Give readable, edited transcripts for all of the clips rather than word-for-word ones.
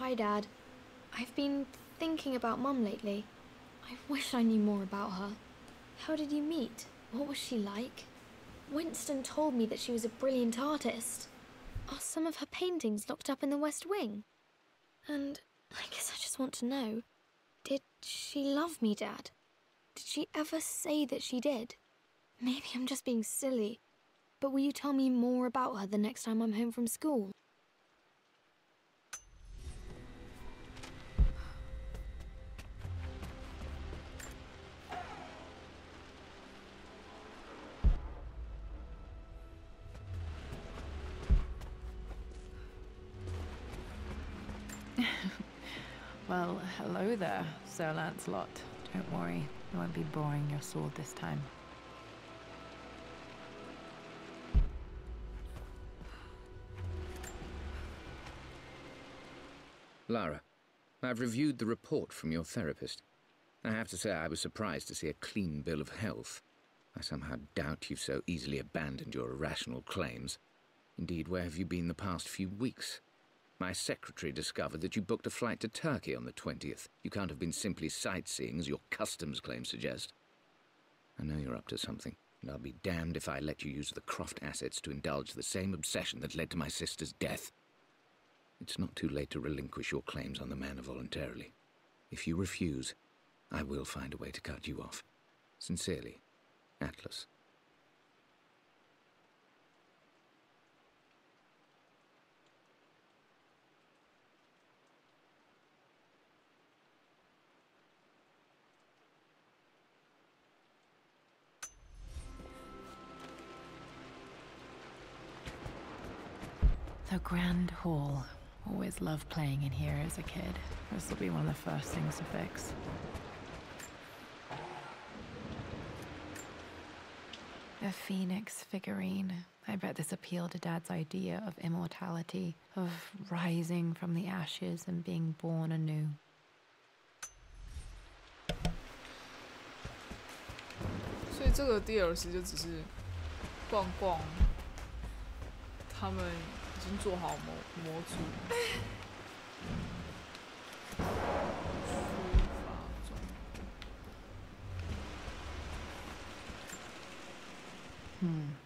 Hi, Dad. I've been thinking about Mum lately. I wish I knew more about her. How did you meet? What was she like? Winston told me that she was a brilliant artist. Are some of her paintings locked up in the West Wing? And I guess I just want to know, did she love me, Dad? Did she ever say that she did? Maybe I'm just being silly, but will you tell me more about her the next time I'm home from school? Well, hello there, Sir Lancelot. Don't worry, I won't be boring your sword this time. Lara, I've reviewed the report from your therapist. I have to say I was surprised to see a clean bill of health. I somehow doubt you've so easily abandoned your irrational claims. Indeed, where have you been the past few weeks? My secretary discovered that you booked a flight to Turkey on the 20th. You can't have been simply sightseeing, as your customs claims suggest. I know you're up to something, and I'll be damned if I let you use the Croft assets to indulge the same obsession that led to my sister's death. It's not too late to relinquish your claims on the manor voluntarily. If you refuse, I will find a way to cut you off. Sincerely, Atlas. The Grand Hall. Always loved playing in here as a kid. This will be one of the first things to fix. The Phoenix figurine. I bet this appealed to Dad's idea of immortality, of rising from the ashes and being born anew. 所以这个 DLC 就只是逛逛，他们已经做好模组。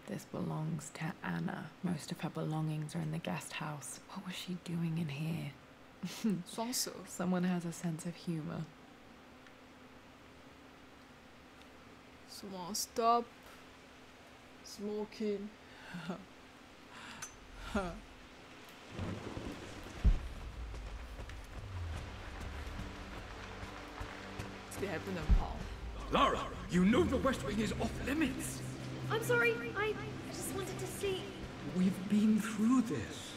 This belongs to Anna. Most of her belongings are in the guest house. What was she doing in here? 双蛇。Someone has a sense of humor. 什么 Stop smoking 这里还不能跑。 Lara, you know the West Wing is off limits. I'm sorry, I just wanted to see... We've been through this.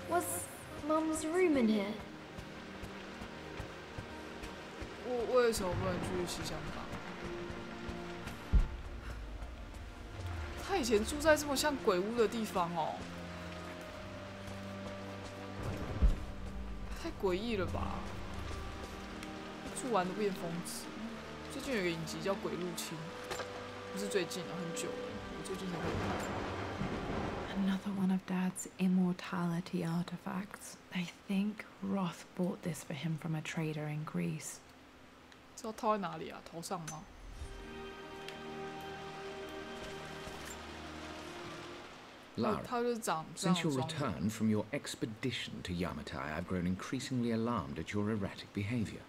Was Mum's room in here? 为什么不能去西厢房？他以前住在这么像鬼屋的地方哦，太诡异了吧！住完都变疯子。最近有个影集叫《鬼入侵》，不是最近了，很久了，我最近才会看。 Another one of Dad's immortality artifacts. I think Roth bought this for him from a trader in Greece. 知道套在哪里啊？头上吗？ Lara, since your return from your expedition to Yamatai, I've grown increasingly alarmed at your erratic behavior.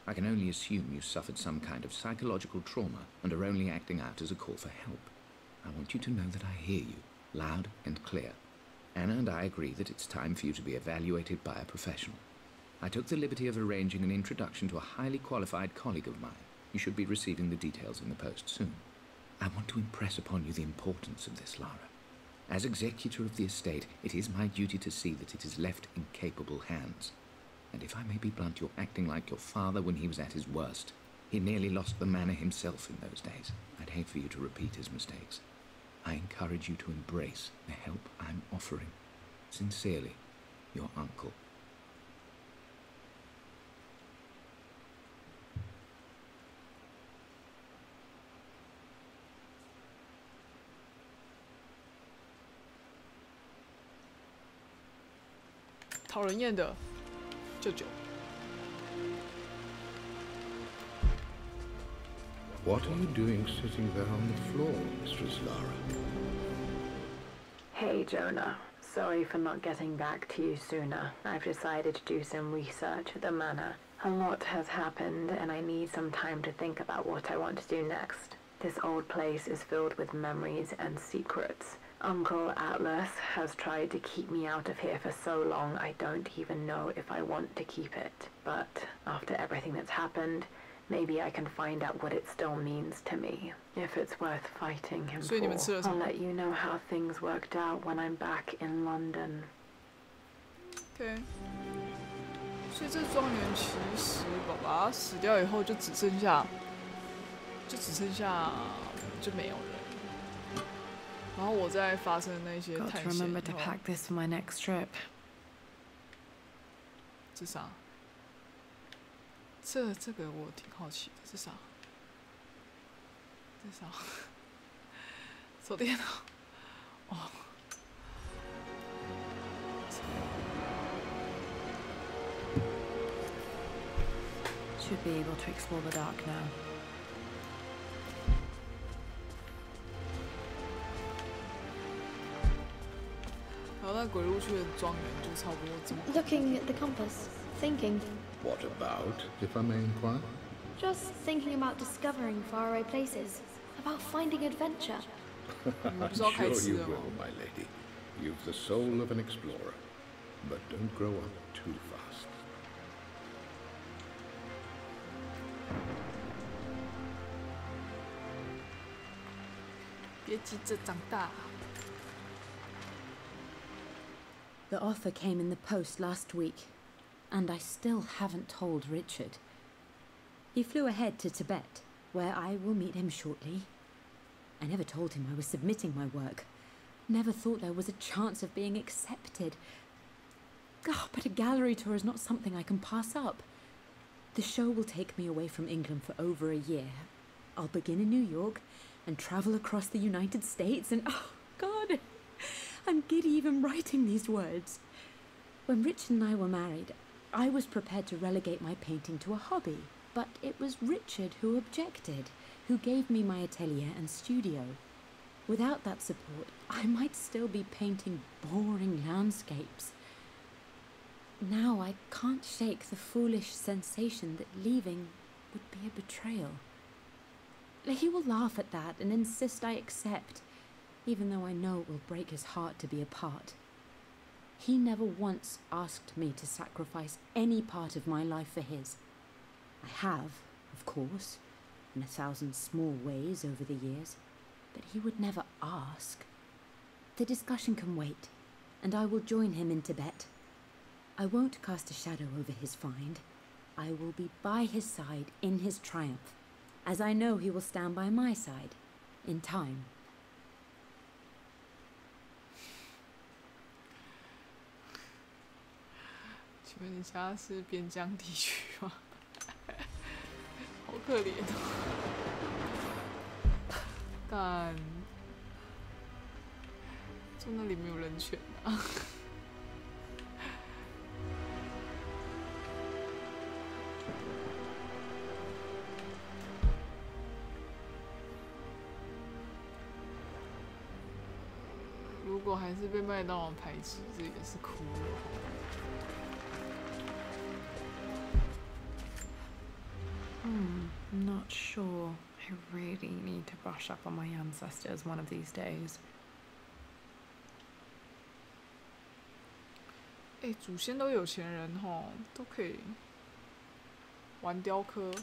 I can only assume you suffered some kind of psychological trauma and are only acting out as a call for help. I want you to know that I hear you, loud and clear. Anna and I agree that it's time for you to be evaluated by a professional. I took the liberty of arranging an introduction to a highly qualified colleague of mine. You should be receiving the details in the post soon. I want to impress upon you the importance of this, Lara. As executor of the estate, it is my duty to see that it is left in capable hands. And if I may be blunt, you're acting like your father when he was at his worst. He nearly lost the manor himself in those days. I'd hate for you to repeat his mistakes. I encourage you to embrace the help I'm offering. Sincerely, your uncle.讨人厌的。舅舅。What are you doing sitting there on the floor, Mistress Lara? Hey, Jonah. Sorry for not getting back to you sooner. I've decided to do some research at the manor. A lot has happened, and I need some time to think about what I want to do next. This old place is filled with memories and secrets. Uncle Atlas has tried to keep me out of here for so long I don't even know if I want to keep it. But after everything that's happened, maybe I can find out what it still means to me. If it's worth fighting him for, I'll let you know how things worked out when I'm back in London. OK， 所以这庄园其实爸爸死掉以后就只剩下就没有人。然后我再发生那些探险。Got to remember to pack this for my next trip. 这啥？这个我挺好奇的，这啥？这啥？手电筒。哦。Should be able to explore the dark now. Looking at the compass, thinking. What about, if I may inquire? Just thinking about discovering faraway places, about finding adventure. I'm sure you will, my lady. You've the soul of an explorer. But don't grow up too fast. The offer came in the post last week, and I still haven't told Richard. He flew ahead to Tibet, where I will meet him shortly. I never told him I was submitting my work. Never thought there was a chance of being accepted. Oh, but a gallery tour is not something I can pass up. The show will take me away from England for over a year. I'll begin in New York and travel across the United States and, oh God, I'm giddy even writing these words. When Richard and I were married, I was prepared to relegate my painting to a hobby, but it was Richard who objected, who gave me my atelier and studio. Without that support, I might still be painting boring landscapes. Now I can't shake the foolish sensation that leaving would be a betrayal. He will laugh at that and insist I accept, even though I know it will break his heart to be apart. He never once asked me to sacrifice any part of my life for his. I have, of course, in 1,000 small ways over the years, but he would never ask. The discussion can wait, and I will join him in Tibet. I won't cast a shadow over his find. I will be by his side in his triumph, as I know he will stand by my side, in time. 请问你家是边疆地区吗？好可怜哦！干，就那里没有人权啊！如果还是被麦当劳排挤，这也是哭了。I'm not sure. I really need to brush up on my ancestors one of these days. 哎，祖先都有钱人吼，都可以玩雕刻。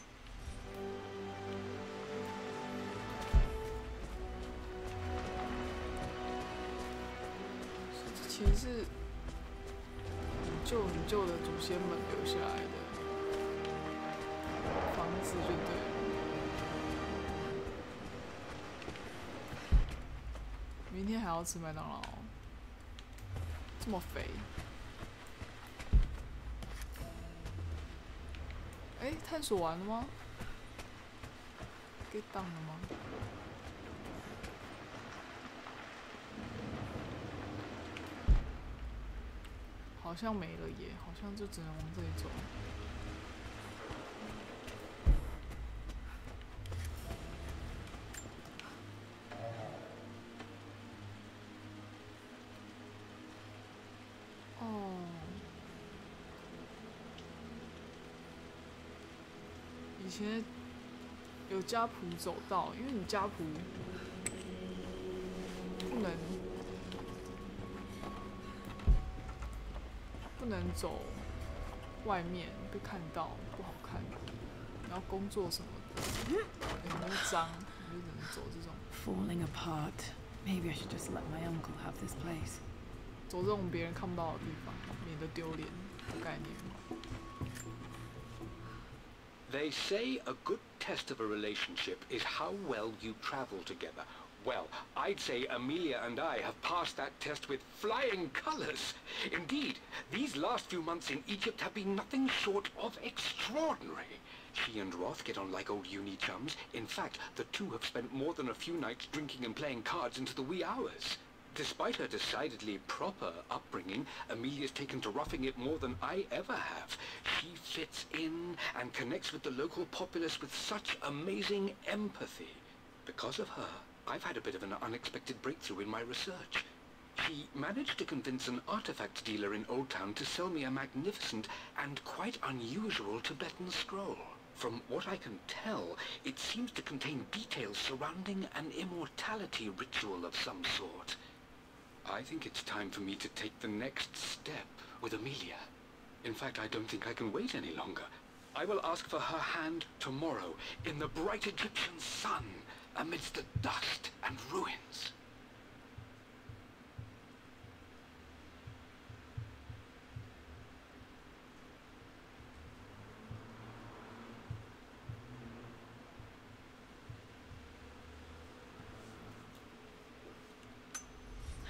这其实是很旧的祖先们留下来的房子，就对了。明天还要吃麦当劳，这么肥。哎，探索完了吗 ？get down 了吗？好好像没了耶，好像就只能往这里走。哦，以前有家谱走道，因为你家谱不能走外面被看到不好看，然后工作什么的很多脏，你就只能走这种。Falling apart. Maybe I should just let my uncle have this place. 走这种别人看不到的地方，免得丢脸的概念。They say a good test of a relationship is how well you travel together. Well, I'd say Amelia and I have passed that test with flying colors. Indeed, these last few months in Egypt have been nothing short of extraordinary. She and Roth get on like old uni chums. In fact, the two have spent more than a few nights drinking and playing cards into the wee hours. Despite her decidedly proper upbringing, Amelia's taken to roughing it more than I ever have. She fits in and connects with the local populace with such amazing empathy. Because of her, I've had a bit of an unexpected breakthrough in my research. She managed to convince an artifact dealer in Old Town to sell me a magnificent and quite unusual Tibetan scroll. From what I can tell, it seems to contain details surrounding an immortality ritual of some sort. I think it's time for me to take the next step with Amelia. In fact, I don't think I can wait any longer. I will ask for her hand tomorrow in the bright Egyptian sun, amidst the dust and ruins.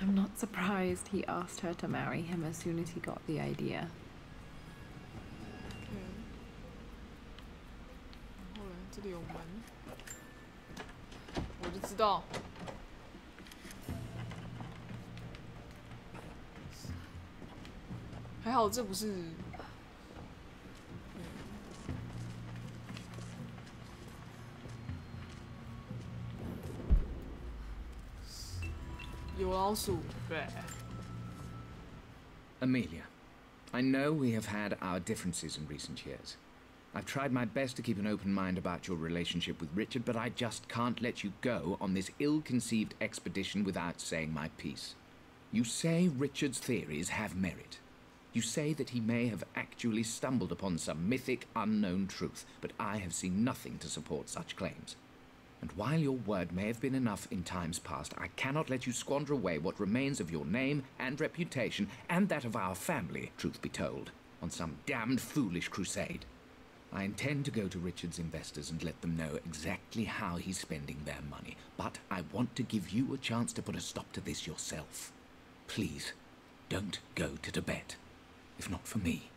I'm not surprised he asked her to marry him as soon as he got the idea. 然后呢，这里有门，我就知道。还好这不是。有老鼠，对。Amelia, I know we have had our differences in recent years. I've tried my best to keep an open mind about your relationship with Richard, but I just can't let you go on this ill-conceived expedition without saying my piece. You say Richard's theories have merit. You say that he may have actually stumbled upon some mythic, unknown truth, but I have seen nothing to support such claims. And while your word may have been enough in times past, I cannot let you squander away what remains of your name and reputation, and that of our family, truth be told, on some damned foolish crusade. I intend to go to Richard's investors and let them know exactly how he's spending their money, but I want to give you a chance to put a stop to this yourself. Please, don't go to Tibet. If not for me,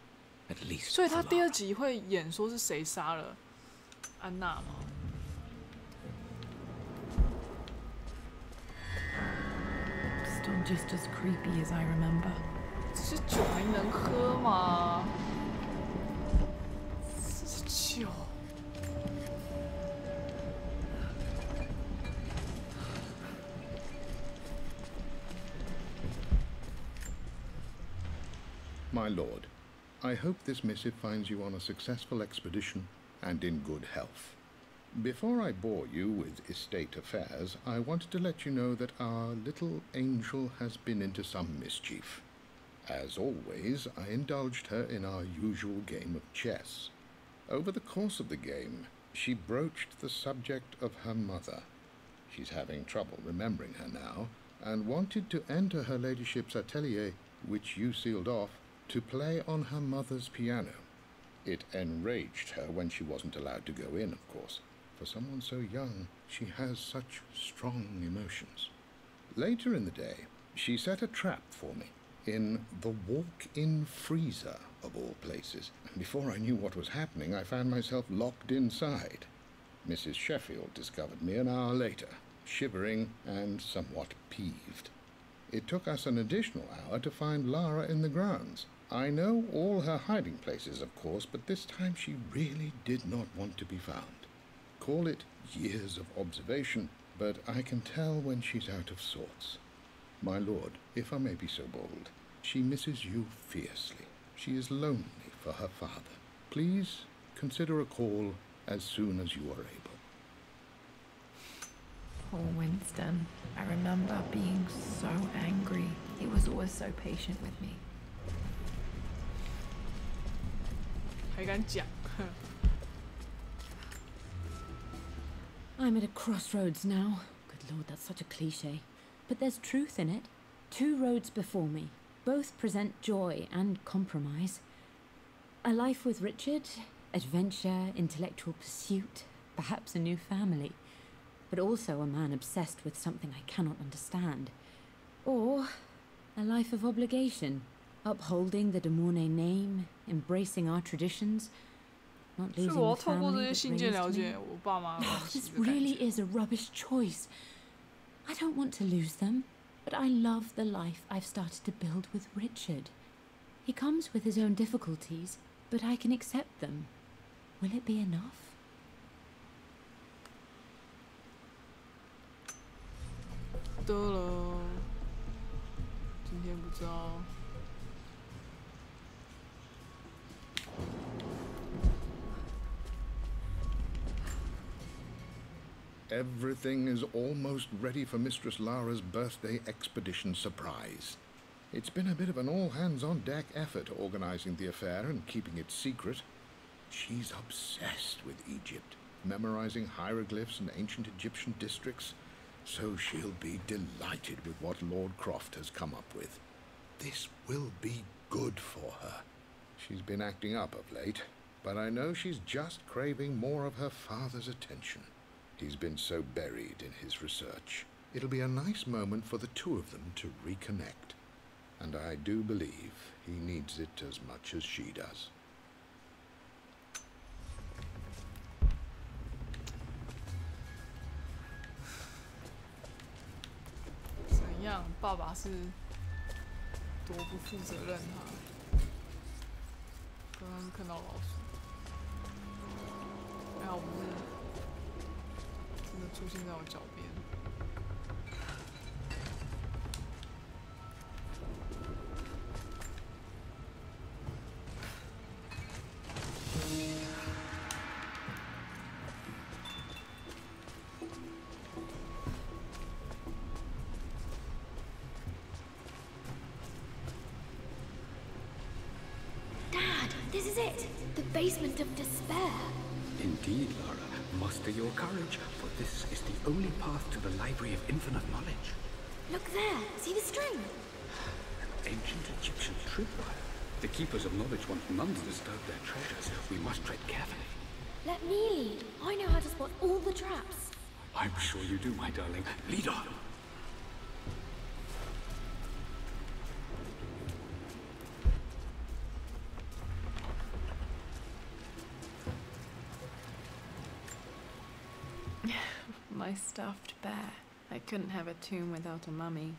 at least for Lara. 所以他第二集会演说是谁杀了安娜吗？ Still just as creepy as I remember. 这些酒还能喝吗？这是酒。My lord, I hope this missive finds you on a successful expedition and in good health. Before I bore you with estate affairs, I wanted to let you know that our little angel has been into some mischief. As always, I indulged her in our usual game of chess. Over the course of the game, she broached the subject of her mother. She's having trouble remembering her now, and wanted to enter her ladyship's atelier, which you sealed off, to play on her mother's piano. It enraged her when she wasn't allowed to go in, of course. For someone so young, she has such strong emotions. Later in the day, she set a trap for me in the walk-in freezer, of all places. And before I knew what was happening, I found myself locked inside. Mrs. Sheffield discovered me an hour later, shivering and somewhat peeved. It took us an additional hour to find Lara in the grounds, I know all her hiding places, of course, but this time she really did not want to be found. Call it years of observation, but I can tell when she's out of sorts. My lord, if I may be so bold, she misses you fiercely. She is lonely for her father. Please consider a call as soon as you are able. Poor Winston. I remember being so angry. He was always so patient with me. 还敢讲 I'm at a crossroads now. Good lord, that's such a cliche. But there's truth in it. 2 roads before me. Both present joy and compromise. A life with Richard, adventure, intellectual pursuit, perhaps a new family. But also a man obsessed with something I cannot understand. Or a life of obligation, upholding the de Mornay name, embracing our traditions, not losing the family that raised me. Oh, this really is a rubbish choice. I don't want to lose them, but I love the life I've started to build with Richard. He comes with his own difficulties, but I can accept them. Will it be enough? 得了，今天不知道。Everything is almost ready for Mistress Lara's birthday expedition surprise. It's been a bit of an all-hands-on-deck effort organizing the affair and keeping it secret. She's obsessed with Egypt, memorizing hieroglyphs and ancient Egyptian districts, so she'll be delighted with what Lord Croft has come up with. This will be good for her. She's been acting up of late, but I know she's just craving more of her father's attention. He's been so buried in his research. It'll be a nice moment for the 2 of them to reconnect. And I do believe he needs it as much as she does. 怎样？爸爸是多不负责任哈！刚刚看到老鼠，还好不是真的出现在我脚边。This is it! The basement of despair! Indeed, Lara. Muster your courage, for this is the only path to the Library of Infinite Knowledge. Look there! See the string? An ancient Egyptian tripwire. The Keepers of Knowledge want none to disturb their treasures. We must tread carefully. Let me lead. I know how to spot all the traps. I'm sure you do, my darling. Lead on! My stuffed bear. I couldn't have a tomb without a mummy.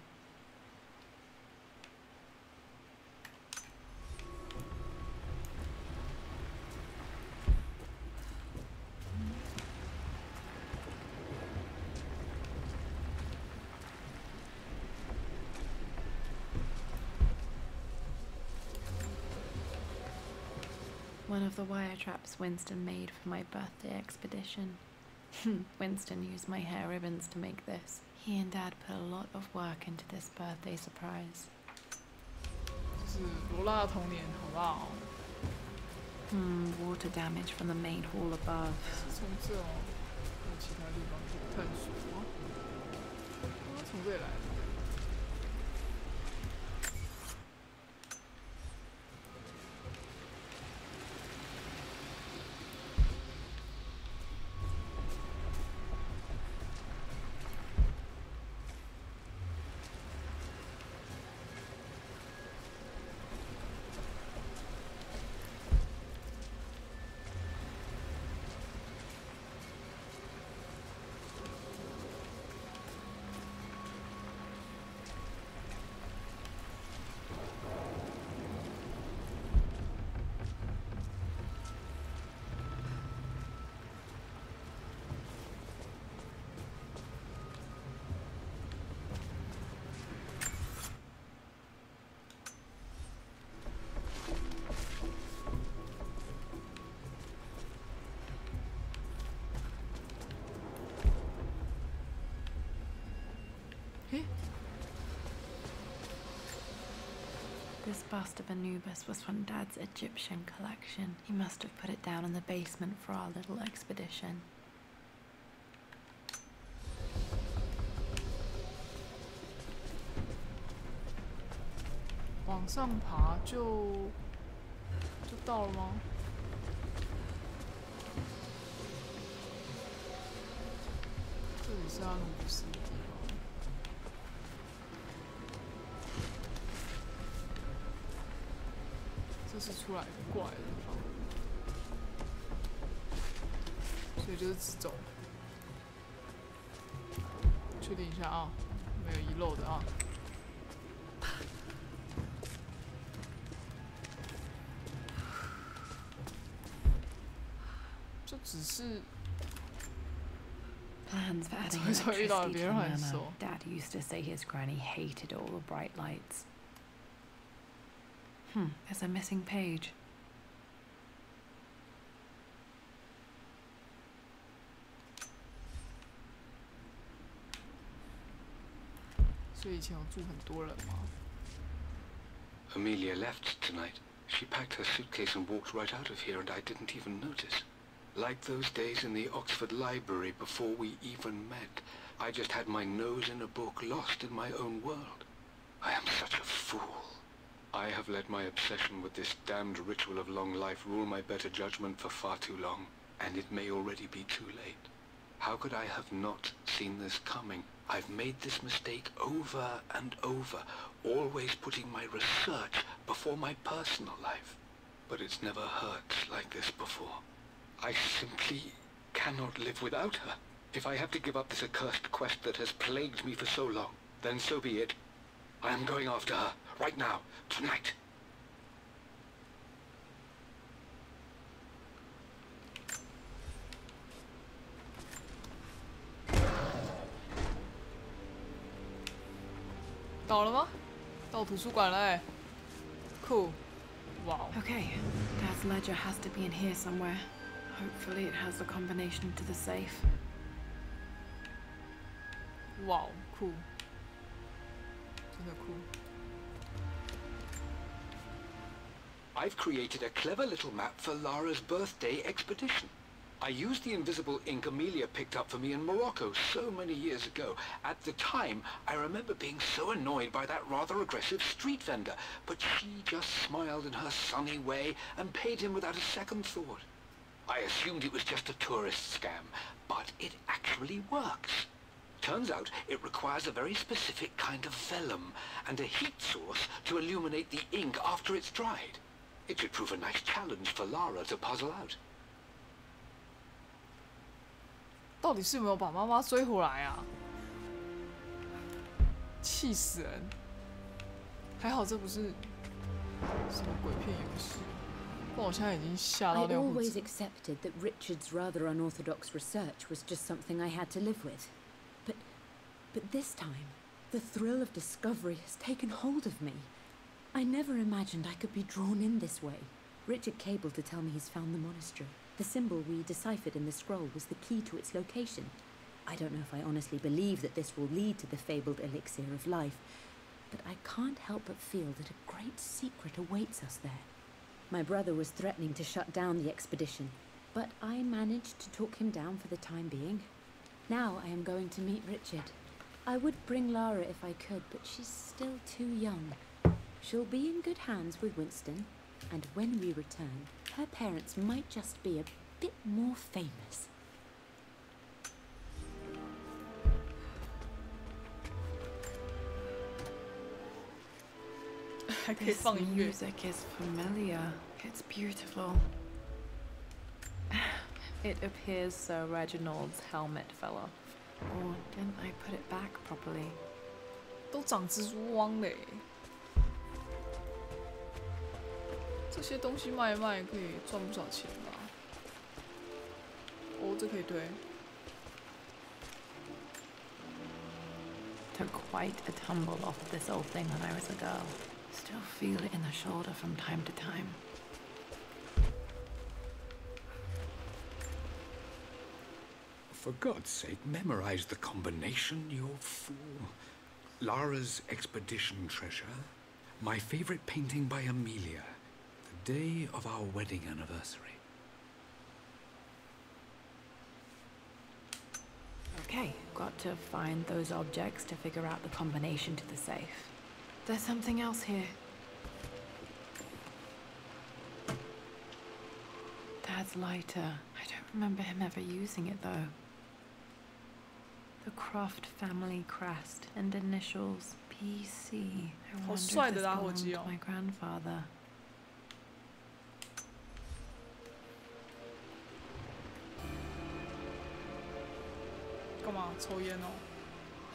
One of the wire traps Winston made for my birthday expedition. Winston used my hair ribbons to make this. He and Dad put a lot of work into this birthday surprise. 就是罗拉的童年，好不好？Water damage from the main hall above. 是从这哦，还有其他地方可以探索吗？从这里来的。This bust of Anubis was from Dad's Egyptian collection. He must have put it down in the basement for our little expedition. 往上爬就到了吗？这里是阿努比斯的地方。这是出来的怪的地方，所以就是直走。确定一下啊，没有遗漏的啊。 只是 Plans for adding electricity to the manor. Dad used to say his granny hated all the bright lights. There's a missing page. 所以以前有住很多人吗？ Amelia left tonight. She packed her suitcase and walked right out of here, and I didn't even notice. Like those days in the Oxford Library before we even met. I just had my nose in a book, lost in my own world. I am such a fool. I have let my obsession with this damned ritual of long life rule my better judgment for far too long, and it may already be too late. How could I have not seen this coming? I've made this mistake over and over, always putting my research before my personal life. But it's never hurt like this before. I simply cannot live without her. If I have to give up this accursed quest that has plagued me for so long, then so be it. I am going after her, right now, tonight. 到了吗？到图书馆了哎，酷，哇哦。 Okay, Dad's ledger has to be in here somewhere. Hopefully it has the combination to the safe. 哇哦，酷，真的酷。 I've created a clever little map for Lara's birthday expedition. I used the invisible ink Amelia picked up for me in Morocco so many years ago. At the time, I remember being so annoyed by that rather aggressive street vendor, but she just smiled in her sunny way and paid him without a second thought. I assumed it was just a tourist scam, but it actually works. Turns out it requires a very specific kind of vellum and a heat source to illuminate the ink after it's dried. It should prove a nice challenge for Lara to puzzle out. 到底是有没有把妈妈追回来啊？气死人！还好这不是什么鬼片游戏，不然我现在已经吓到 I 尿裤 always 子。 accepted that Richard's rather unorthodox research was just something I had to live with. But this time, the thrill of discovery has taken hold of me. I never imagined I could be drawn in this way. Richard cabled to tell me he's found the monastery. The symbol we deciphered in the scroll was the key to its location. I don't know if I honestly believe that this will lead to the fabled elixir of life, but I can't help but feel that a great secret awaits us there. My brother was threatening to shut down the expedition, but I managed to talk him down for the time being. Now I am going to meet Richard. I would bring Lara if I could, but she's still too young. She'll be in good hands with Winston, and when we return, her parents might just be a bit more famous. This music is familiar. It's beautiful. It appears Sir Reginald's helmet fell off. Or didn't I put it back properly? 都长蜘蛛汪嘞！这些东西卖一卖可以赚不少钱吧？哦，这可以推。 Took quite a tumble off of this old thing when I was a girl. Still feel it in the shoulder from time to time. For God's sake, memorize the combination, you fool. Lara's expedition treasure, My favorite painting by Amelia. The day of our wedding anniversary. Okay, got to find those objects to figure out the combination to the safe. There's something else here. Dad's lighter. I don't remember him ever using it, though. The Croft family crest and initials PC. I wonder if this belonged to my grandfather.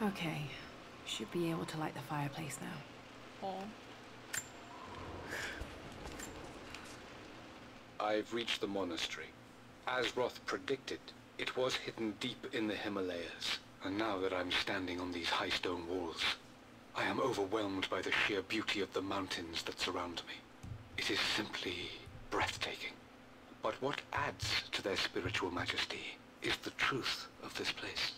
Okay, should be able to light the fireplace now. Oh. I've reached the monastery. As Roth predicted, it was hidden deep in the Himalayas. And now that I'm standing on these high stone walls, I am overwhelmed by the sheer beauty of the mountains that surround me. It is simply breathtaking. But what adds to their spiritual majesty is the truth of this place.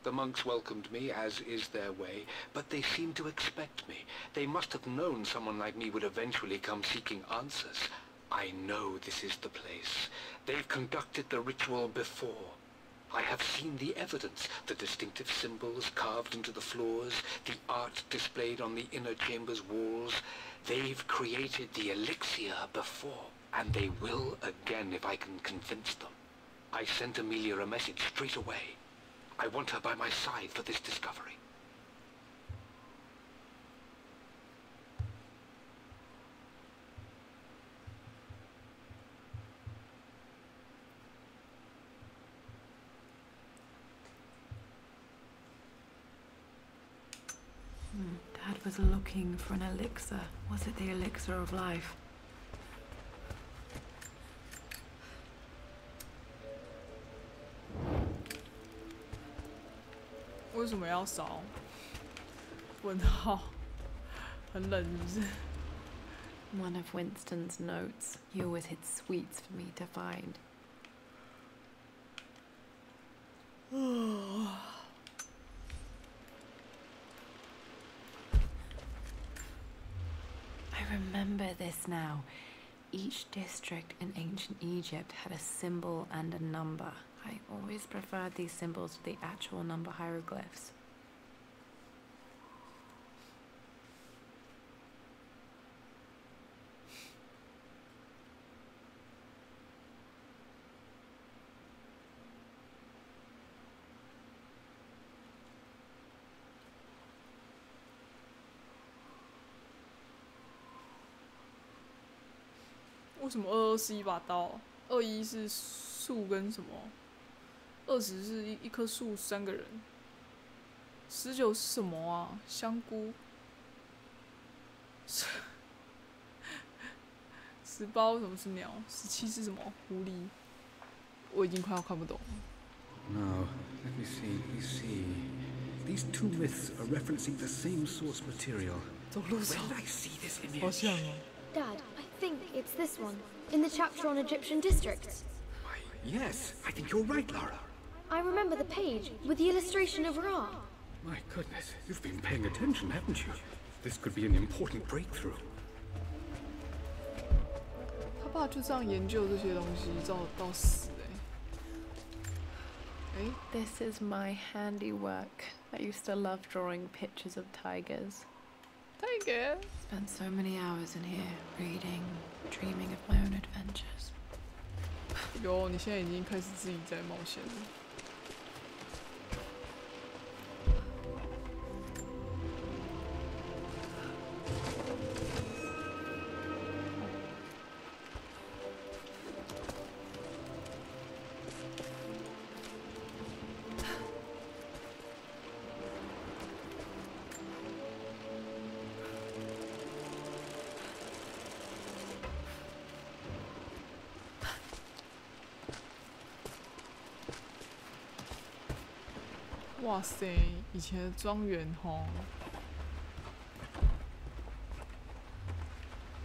The monks welcomed me, as is their way, but they seemed to expect me. They must have known someone like me would eventually come seeking answers. I know this is the place. They've conducted the ritual before. I have seen the evidence, the distinctive symbols carved into the floors, the art displayed on the inner chamber's walls. They've created the elixir before, and they will again if I can convince them. I sent Amelia a message straight away. I want her by my side for this discovery. Dad was looking for an elixir. Was it the elixir of life?为什么要烧？问号，很冷是不是？ One of Winston's notes. He always hid sweets for me to find. I remember this now. Each district in ancient Egypt had a symbol and a number. I always preferred these symbols to the actual number hieroglyphs. Why 为什么22是一把刀？21是树跟什么？20是一棵树3个人。19是什么啊？香菇。18什么是鸟？17是什么？狐狸。我已经快要看不懂了。 Now, let me see. These two myths are referencing the same source material. Where did I see this image? 好像哦。 Dad, I think it's this one, in the chapter on Egyptian districts. Why, yes, I think you're right, Lara. I remember the page with the illustration of Ra. My goodness, you've been paying attention, haven't you? This could be an important breakthrough. 他爸就这样研究这些东西，到死欸。 This is my handiwork. I used to love drawing pictures of tigers. Tiger. Spent so many hours in here, reading, dreaming of my own adventures. 有，你现在已经开始自己在冒险了。哇塞，以前的庄园吼，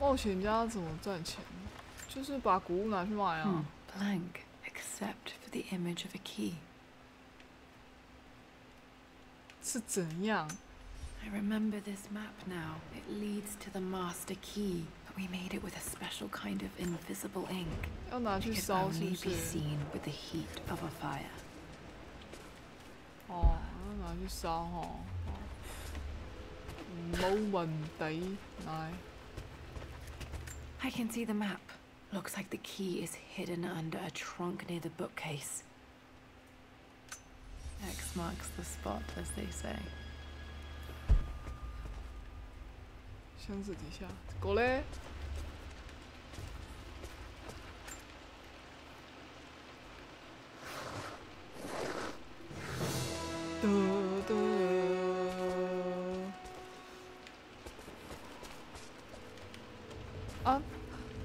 冒险家怎么赚钱？就是把谷物拿去卖啊。Blank, except for the image of a key. 是怎样？ I remember this map now. It leads to the master key, but we made it with a special kind of invisible ink. It can only be seen with the heat of a fire. 哦，要拿去烧吼。冇問題，嚟。I can see the map. Looks like the key is hidden under a trunk near the bookcase. X marks the spot, as they say. 箱子底下，狗嘞？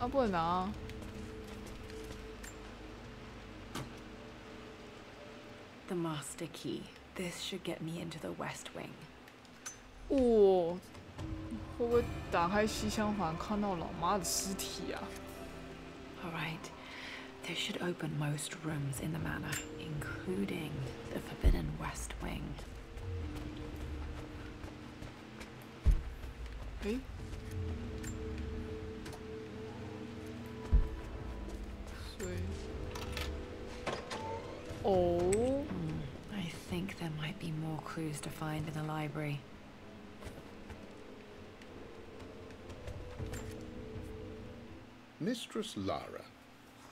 不能拿。The master key. This should get me into the West Wing. 哦，会不会打开西厢房看到老妈的尸体啊 All right. This should open most rooms in the manor, including the forbidden West Wing. 诶。Oh. I think there might be more clues to find in the library. Mistress Lara,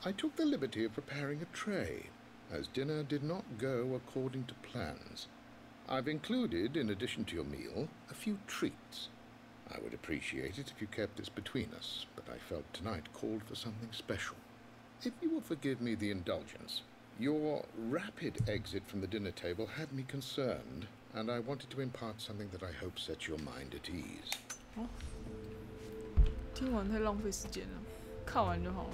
I took the liberty of preparing a tray, as dinner did not go according to plans. I've included, in addition to your meal, a few treats. I would appreciate it if you kept this between us, but I felt tonight called for something special. If you will forgive me the indulgence, your rapid exit from the dinner table had me concerned, and I wanted to impart something that I hope sets your mind at ease. 哦，听完太浪费时间了，看完就好。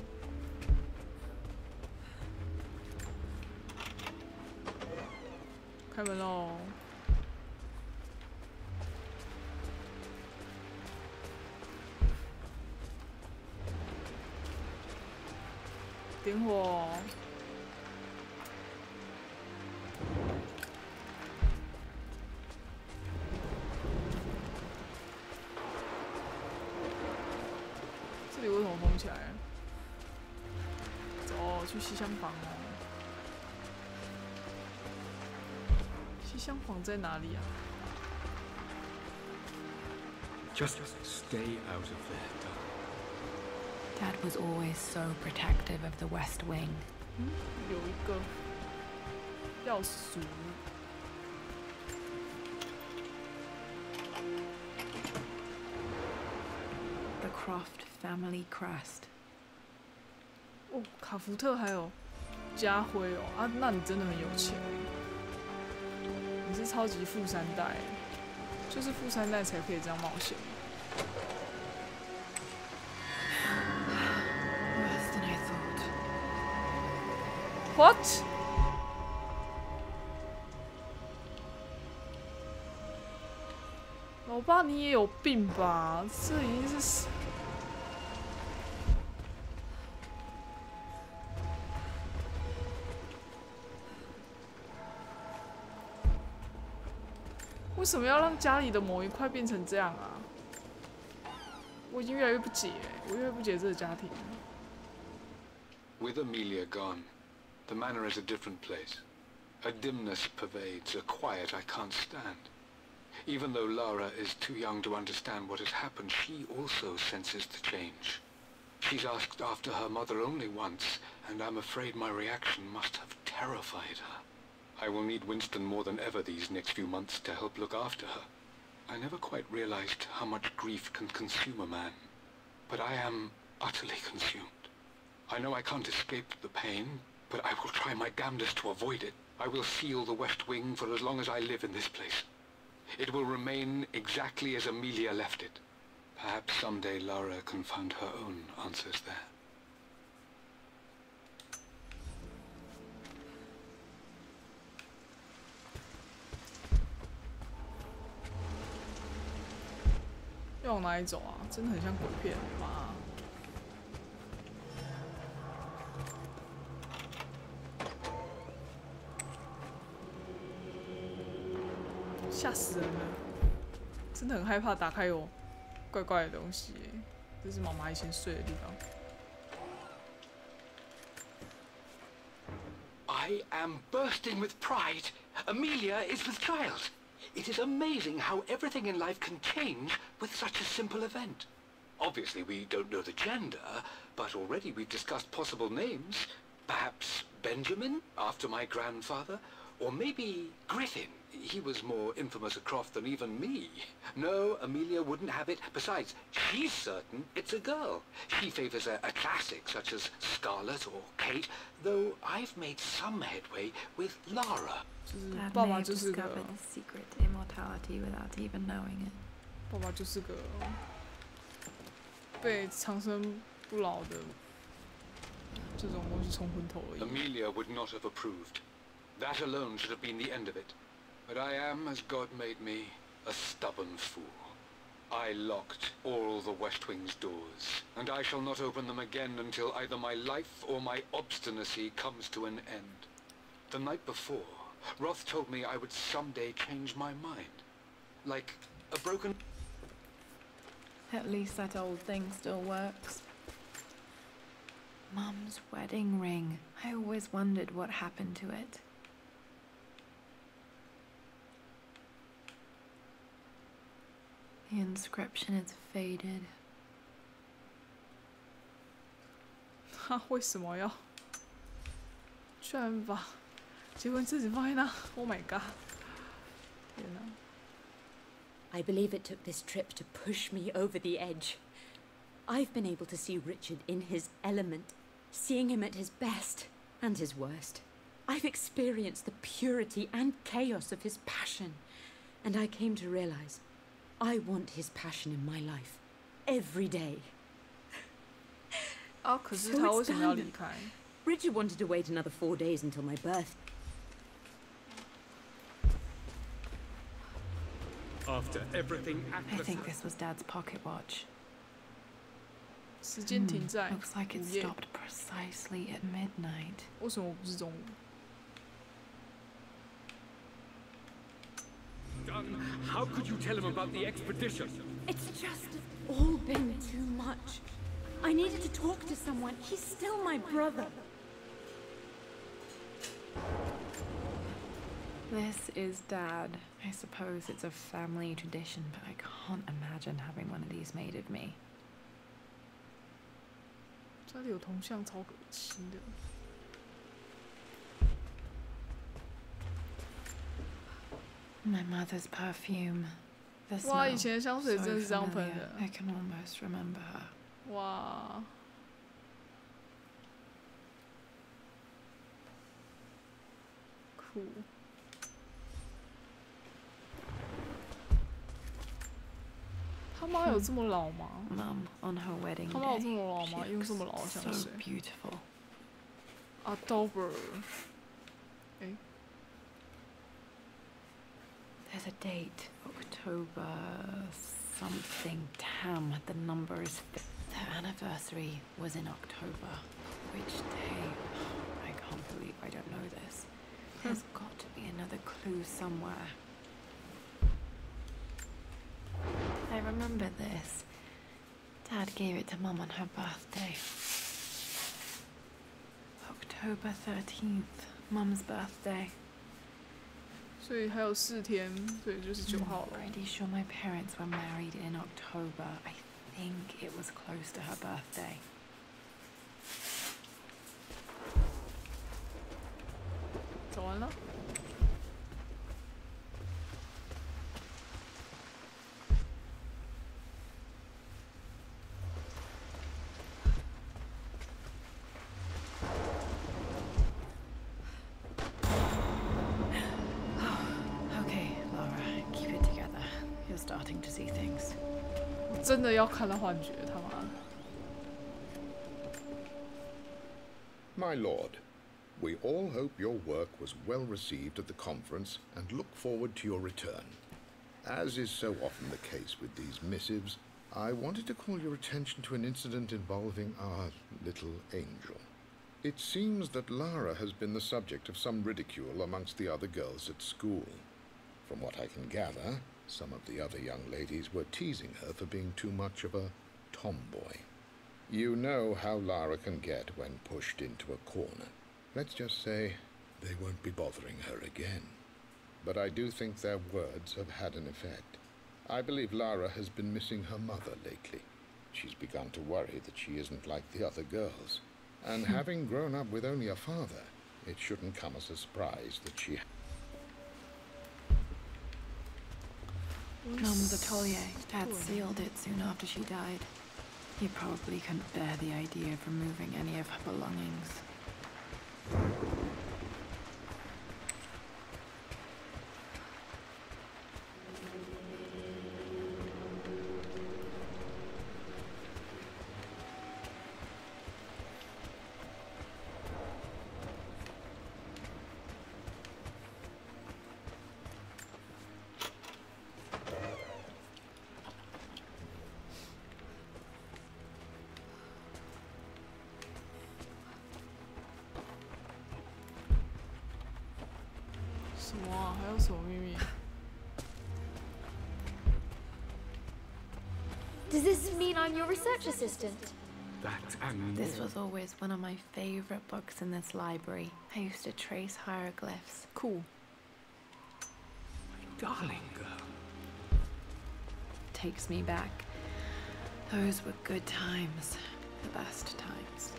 开门喽！点火！这里为什么封起来？走，去西厢房哦。西厢房在哪里啊 Just stay out of there. Dad was always so protective of the West Wing. 有一个钥匙。The Croft family crest. 哦，卡福特还有家徽哦啊，那你真的很有钱，你是超级富三代，就是富三代才可以这样冒险。Worse than I thought. What？ 老爸，你也有病吧？这已经是……为什么要让家里的某一块变成这样啊？我已经越来越不解，我越来越不解这个家庭。With Amelia gone, the manor is a different place. A dimness pervades, a quiet I can't stand. Even though Lara is too young to understand what has happened, she also senses the change. She's asked after her mother only once, and I'm afraid my reaction must have terrified her. I will need Winston more than ever these next few months to help look after her. I never quite realized how much grief can consume a man, but I am utterly consumed. I know I can't escape the pain, but I will try my damnedest to avoid it. I will seal the West Wing for as long as I live in this place. It will remain exactly as Amelia left it. Perhaps someday Lara can find her own answers there. 要往哪里走啊？真的很像鬼片，妈！吓死人了！真的很害怕打开有怪怪的东西耶，这是妈妈以前睡的地方。I am bursting with pride. Amelia is with child. It is amazing how everything in life can change with such a simple event. Obviously, we don't know the gender, but already we've discussed possible names. Perhaps Benjamin, after my grandfather, or maybe Griffin. He was more infamous a Croft than even me. No, Amelia wouldn't have it. Besides, she's certain it's a girl. She favors a classic such as Scarlet or Kate, though I've made some headway with Lara. Dad may have discovered the secret to immortality without even knowing it. 爸爸就是个被长生不老的这种东西冲昏头而已。Amelia would not have approved. That alone should have been the end of it. But I am, as God made me, a stubborn fool. I locked all the West Wing's doors, and I shall not open them again until either my life or my obstinacy comes to an end. The night before, Roth told me I would someday change my mind. Like a broken... At least that old thing still works. Mum's wedding ring. I always wondered what happened to it. The inscription is faded. 他为什么要居然把结婚戒指放在那 ？Oh my god！ 天哪！ I believe it took this trip to push me over the edge. I've been able to see Richard in his element, seeing him at his best and his worst. I've experienced the purity and chaos of his passion, and I came to realize I want his passion in my life every day. 啊，可是他为什么要离开？ Richard wanted to wait another 4 days until my birth. After everything I think this was Dad's pocket watch. 时间停在 Looks like it 午夜。 stopped precisely at midnight. 为什么不是中午？ How could you tell him about the expedition? It's just all been too much. I needed to talk to someone. He's still my brother. This is Dad. I suppose it's a family tradition, but I can't imagine having one of these made of me. 家里有铜像超恶心的。 My mother's perfume. The 哇， smell, 以前的香水 so 真的是这样喷 familiar. 的。 I can almost remember her. 哇，酷。他妈有这么老吗？ Mum on her wedding 他妈有这 day. 么老 She 吗？用这么 looks 老的香 so 水 beautiful. ？October， 哎， There's a date. October something. Damn, the number is... Their anniversary was in October. Which day? I can't believe I don't know this. There's got to be another clue somewhere. I remember this. Dad gave it to Mum on her birthday. October 13th, Mum's birthday. 所以还有4天，所以就是9号了。 Pretty sure my parents were married in October. I think it was close to her birthday. 走完了。Okay, Laura, keep it together. You're starting to see things. 我真的要看到幻觉，他妈！ My lord, we all hope your work was well received at the conference and look forward to your return. As is so often the case with these missives, I wanted to call your attention to an incident involving our little angel. It seems that Lara has been the subject of some ridicule amongst the other girls at school. From what I can gather, Some of the other young ladies were teasing her for being too much of a tomboy. You know how Lara can get when pushed into a corner. Let's just say they won't be bothering her again. But I do think their words have had an effect. I believe Lara has been missing her mother lately. She's begun to worry that she isn't like the other girls. And having grown up with only a father, it shouldn't come as a surprise that she... The Atelier had sealed it soon after she died. He probably couldn't bear the idea of removing any of her belongings. Does this mean I'm your research assistant? This was always one of my favorite books in this library. I used to trace hieroglyphs. Cool. Darling girl. Takes me back. Those were good times. The best times.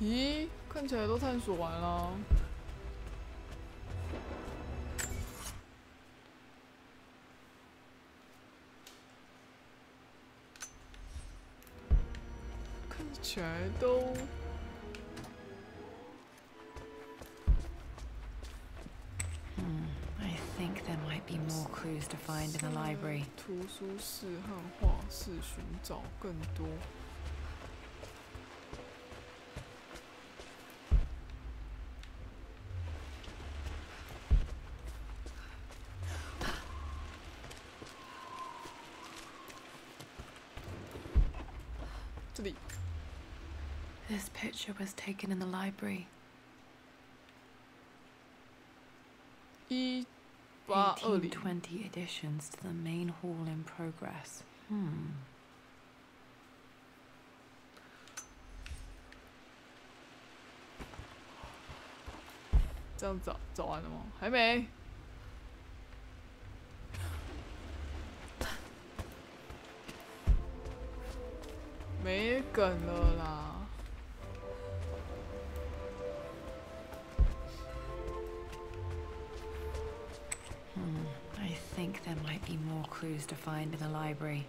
咦，看起来都探索完了。看起来都。I think there might be more clues to find in the library. 图书室和画室寻找更多。这里。This picture was taken in the library. 1820 additions to the main hall in progress. 这样找完了吗？还没。没梗了啦。I think there might be more clues to find in the library.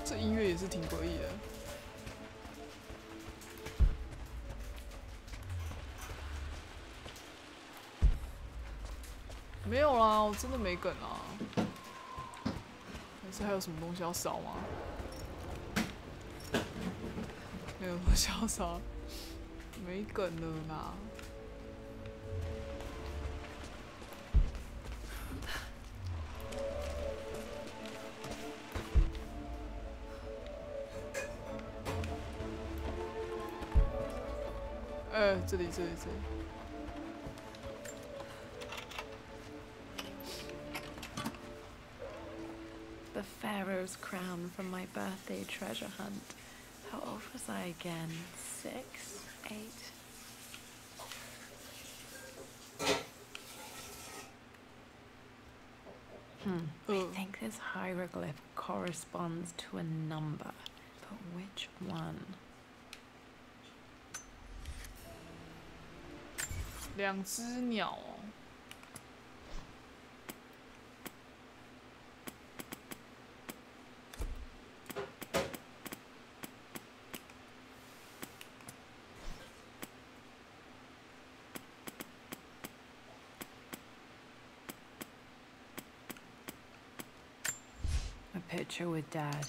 这音乐也是挺诡异的。没有啦，我真的没梗啊。还是还有什么东西要烧吗？没有东西要烧，没梗了啦。这里。The Pharaoh's crown from my birthday treasure hunt. How old was I again? 6, 8? I think this hieroglyph corresponds to a number, but which one? 两只鸟哦。A picture with Dad.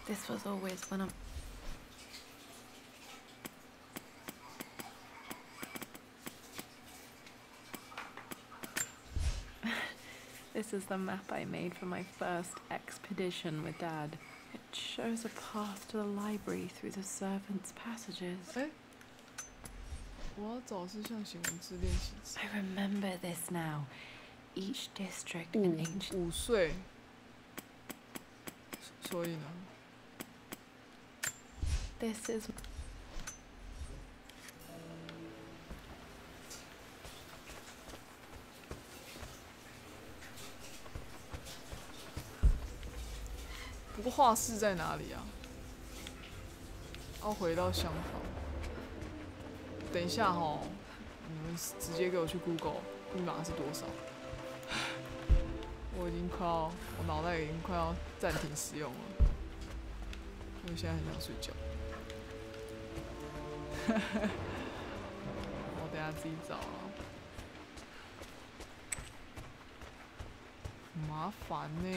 This was always one of... This is the map I made for my first expedition with Dad. It shows a path to the library through the servants' passages. I remember this now. Each district in ancient... 5岁。所以呢？ This is...不过画室在哪里啊？要回到厢房。等一下齁，你们直接给我去 Google 密码是多少？我已经快要，我脑袋已经快要暂停使用了。我现在很想睡觉。我等下自己找啊。很麻烦呢。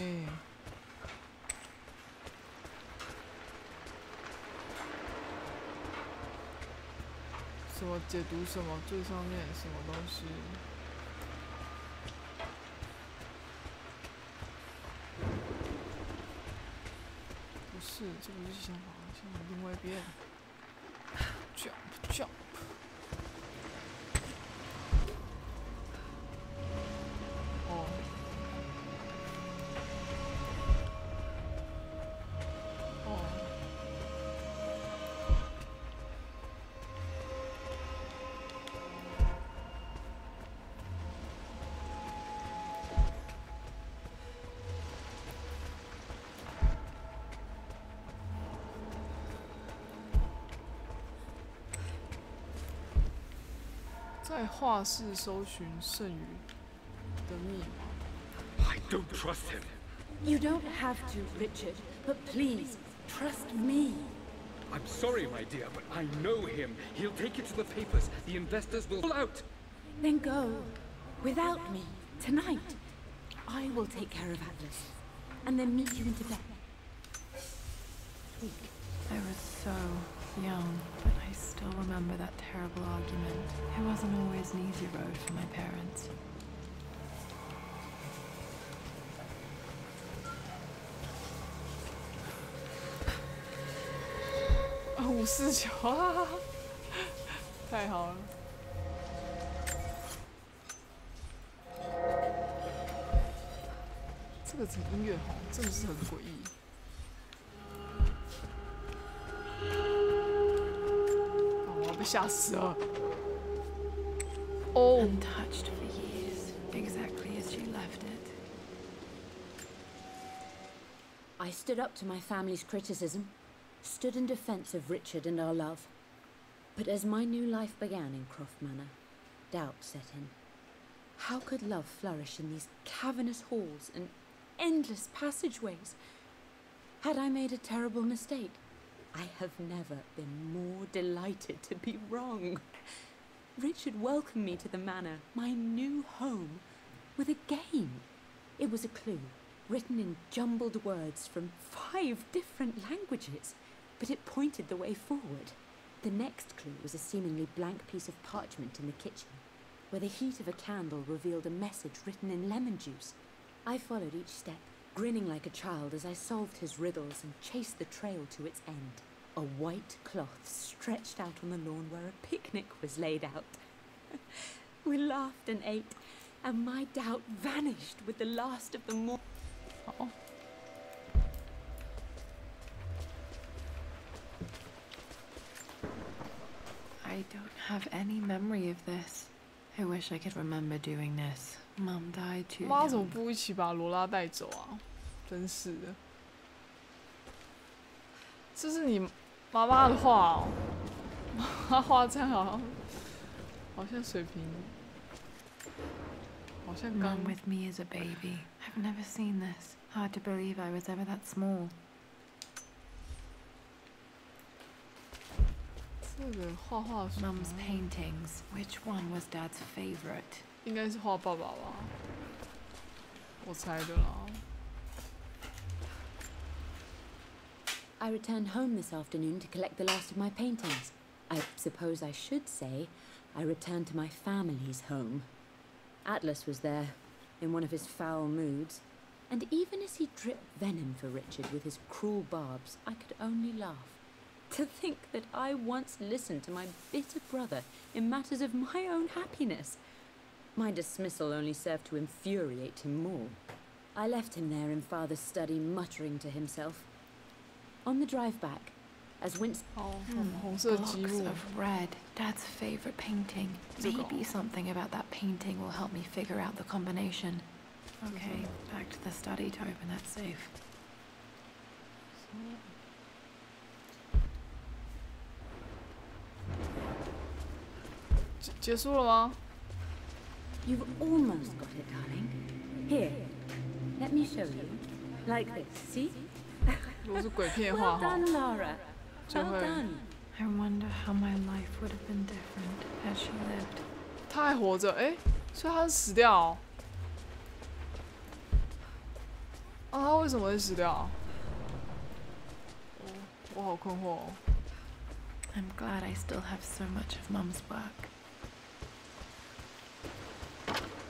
什么解读什么最上面什么东西？不是，这不是厢房，厢房另外一边。jump。哦。哦。 在画室搜寻剩余的密码。I don't trust him. You don't have to, Richard, but please, trust me. I'm sorry, my dear, but I know him. He'll take it to the papers. The investors will pull out. Then go. Without me. Tonight. I will take care of Atlas. And then meet you in Tibet. I was so young, but I still remember that terrible argument. It wasn't always an easy road for my parents. Oh, 549啊！太好了。这个音乐好，真的是很诡异。 被吓死了。Oh. Untouched for years, exactly as you left it. I stood up to my family's criticism, stood in defense of Richard and our love. But as my new life began in Croft Manor, doubt set in. How could love flourish in these cavernous halls and endless passageways? Had I made a terrible mistake? I have never been more delighted to be wrong. Richard welcomed me to the manor, my new home, with a game. It was a clue, written in jumbled words from 5 different languages, but it pointed the way forward. The next clue was a seemingly blank piece of parchment in the kitchen, where the heat of a candle revealed a message written in lemon juice. I followed each step, grinning like a child as I solved his riddles and chased the trail to its end. A white cloth stretched out on the lawn where a picnic was laid out. We laughed and ate, and my doubt vanished with the last of the morning. Oh. I don't have any memory of this. I wish I could remember doing this. Mom died too young. 妈怎么不一起把罗拉带走啊？真是的。这是你妈妈的画哦，妈画这样好像水平，好像刚。Mom with me as a baby. I've never seen this. Hard to believe I was ever that small. 这个画画书 Mum's paintings. Which one was Dad's favorite? 应该是画爸爸吧，我猜的啦。I returned home this afternoon to collect the last of my paintings. I suppose I should say I returned to my family's home. Atlas was there, in one of his foul moods, and even as he dripped venom for Richard with his cruel barbs, I could only laugh. To think that I once listened to my bitter brother in matters of my own happiness. My dismissal only served to infuriate him more. I left him there in Father's study, muttering to himself. On the drive back, as Winston... 红色积 Box 木 of red. Dad's favorite painting. Maybe something about that painting will help me figure out the combination. Okay, back to the study to open that safe. 结束了吗？ You've almost got it, darling. Here, let me show you. Like this, see? 如果是鬼片画 Well 哈， done, Lara. 就 Well 会 done. I wonder how my life would have been different had she lived. 他还活着，哎，所以他是死掉哦。啊，他为什么会死掉啊？我好困惑哦。 I'm glad I still have so much of Mum's work.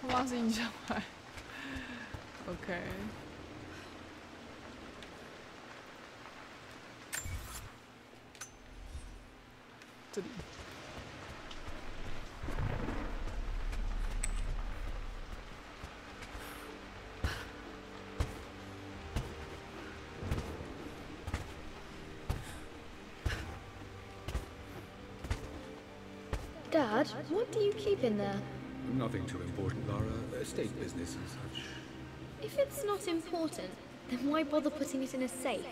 他妈是印象派。OK。这里。Dad, what do you keep in there? Nothing too important, Lara. Estate business and such. If it's not important, then why bother putting it in a safe?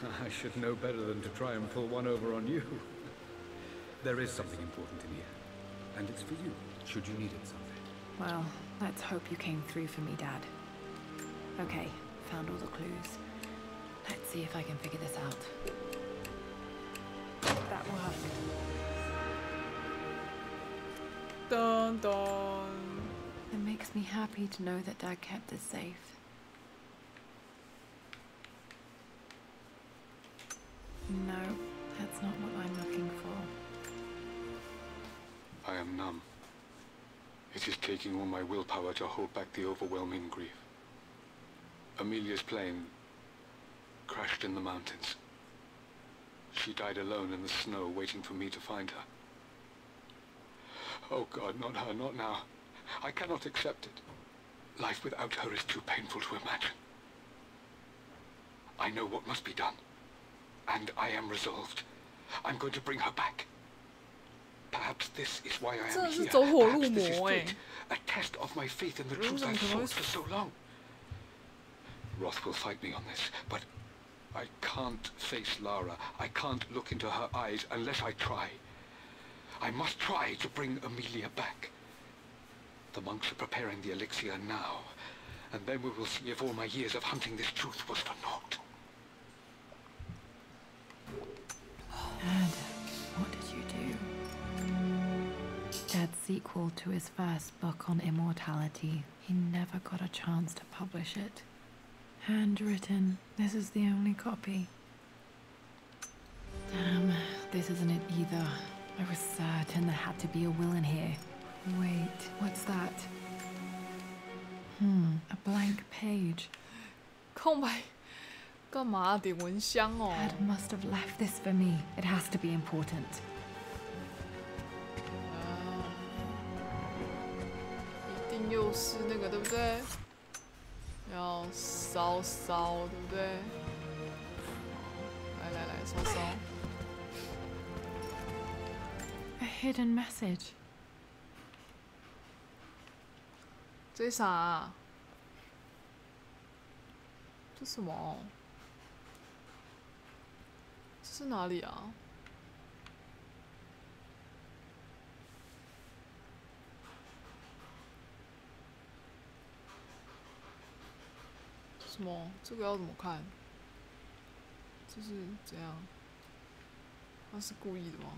I should know better than to try and pull one over on you. There is something important in here. And it's for you, should you need it someday. Well, let's hope you came through for me, Dad. Okay, found all the clues. Let's see if I can figure this out. That will have to. 噔噔。 It makes me happy to know that Dad kept this safe. No, that's not what I'm looking for. I am numb. It is taking all my willpower to hold back the overwhelming grief. Amelia's plane crashed in the mountains. She died alone in the snow, waiting for me to find her. Oh God, not her, not now. I cannot accept it. Life without her is too painful to imagine. I know what must be done. And I am resolved. I'm going to bring her back. Perhaps this is why I am here. Perhaps this is fate. A test of my faith in the truth I've sought for so long. Roth will fight me on this, but I can't face Lara. I can't look into her eyes unless I try. I must try to bring Amelia back. The monks are preparing the elixir now, and then we will see if all my years of hunting this truth was for naught. Dad, what did you do? Dad's sequel to his first book on immortality. He never got a chance to publish it. Handwritten. This is the only copy. Damn, this isn't it either. I was certain there had to be a will in here. Wait, what's that? A blank page. 空白，干嘛点蚊香哦？ Dad must have left this for me. It has to be important. 一定又是那个，对不对？要烧烧，对不对？来来来，烧烧。 A hidden message. 这啥啊？这什么？这是哪里啊？什么？这个要怎么看？这是怎样？他是故意的吗？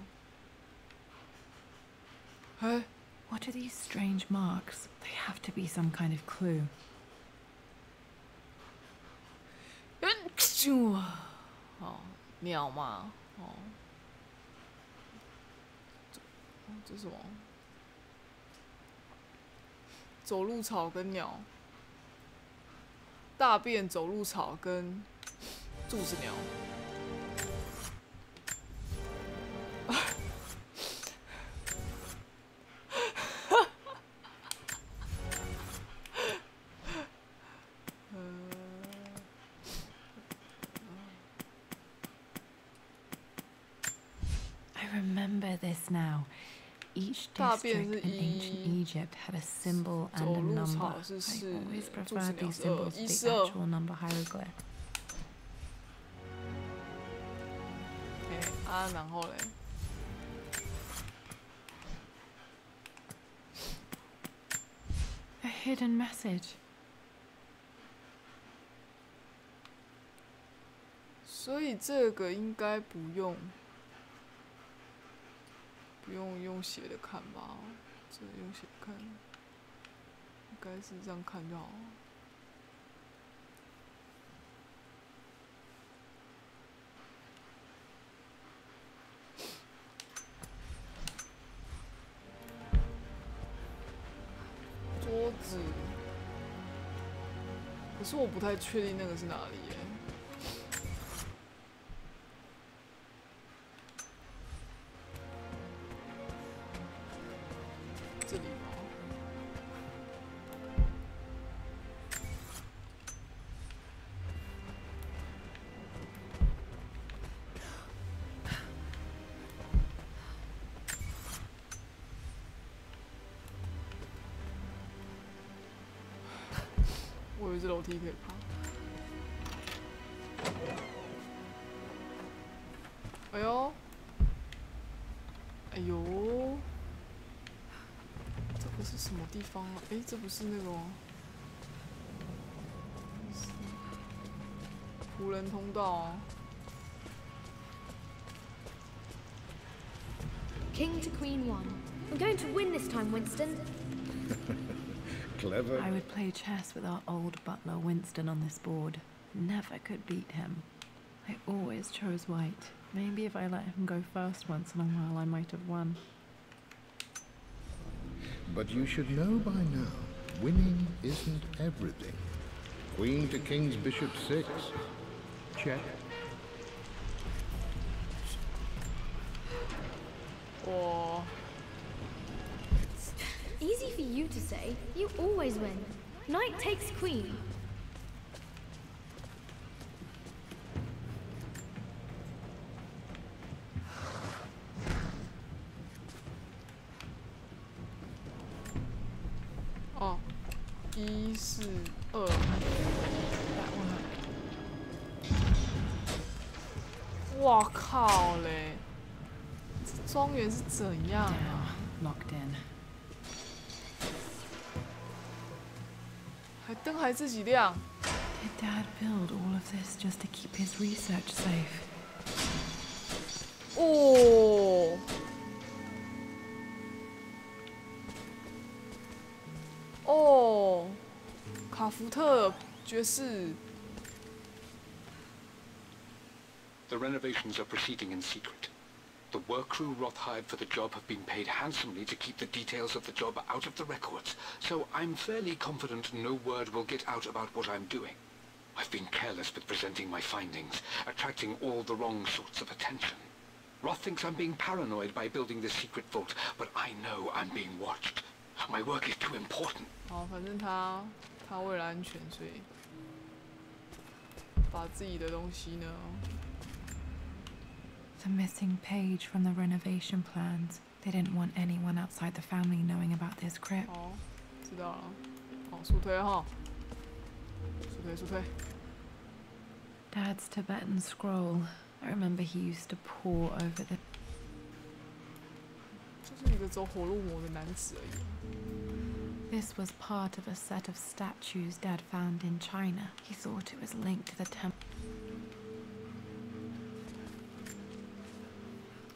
哎 ，What are these strange marks? They have to be some kind of clue. 哦，鸟嘛，哦，这是什么？走路草跟鸟，大便走路草跟柱子鸟。Remember this now. Each district in ancient Egypt had a symbol and a number. I always preferred these symbols to the actual number hieroglyph. 然后嘞 A hidden message. 所以这个应该不用用写的看吧？这用写的看，应该是这样看就好。桌子，可是我不太确定那个是哪里耶。这里吗？我以为这楼梯可以爬。哎呦！哎呦！这个是什么地方啊？哎，这不是那个吗？仆人通道啊。King to Queen 1. I'm going to win this time, Winston. Clever. I would play chess with our old butler Winston on this board. Never could beat him. I always chose white. Maybe if I let him go first once in a while, I might have won. But you should know by now, winning isn't everything. Queen to King's Bishop 6. Check. Oh. Easy for you to say. You always win. Knight takes queen. Oh. 1、4、2。哇靠嘞！这庄园是怎样啊 Locked in. 还灯还自己亮。Did Dad build all of this just to keep his research safe? 哦。哦，卡福特爵士。The renovations are proceeding in secret. The work crew Roth hired for the job have been paid handsomely to keep the details of the job out of the records, so I'm fairly confident no word will get out about what I'm doing. I've been careless with presenting my findings, attracting all the wrong sorts of attention. Roth thinks I'm being paranoid by building this secret vault, but I know I'm being watched. My work is too important. 好，反正他为了安全，所以把自己的东西呢。The missing page from the renovation plans. They didn't want anyone outside the family knowing about this crypt. 好，知道了。好，速推哈。速推。Dad's Tibetan scroll. I remember he used to pore over the. 就是一个走火入魔的男子而已。This was part of a set of statues Dad found in China. He thought it was linked to the temple.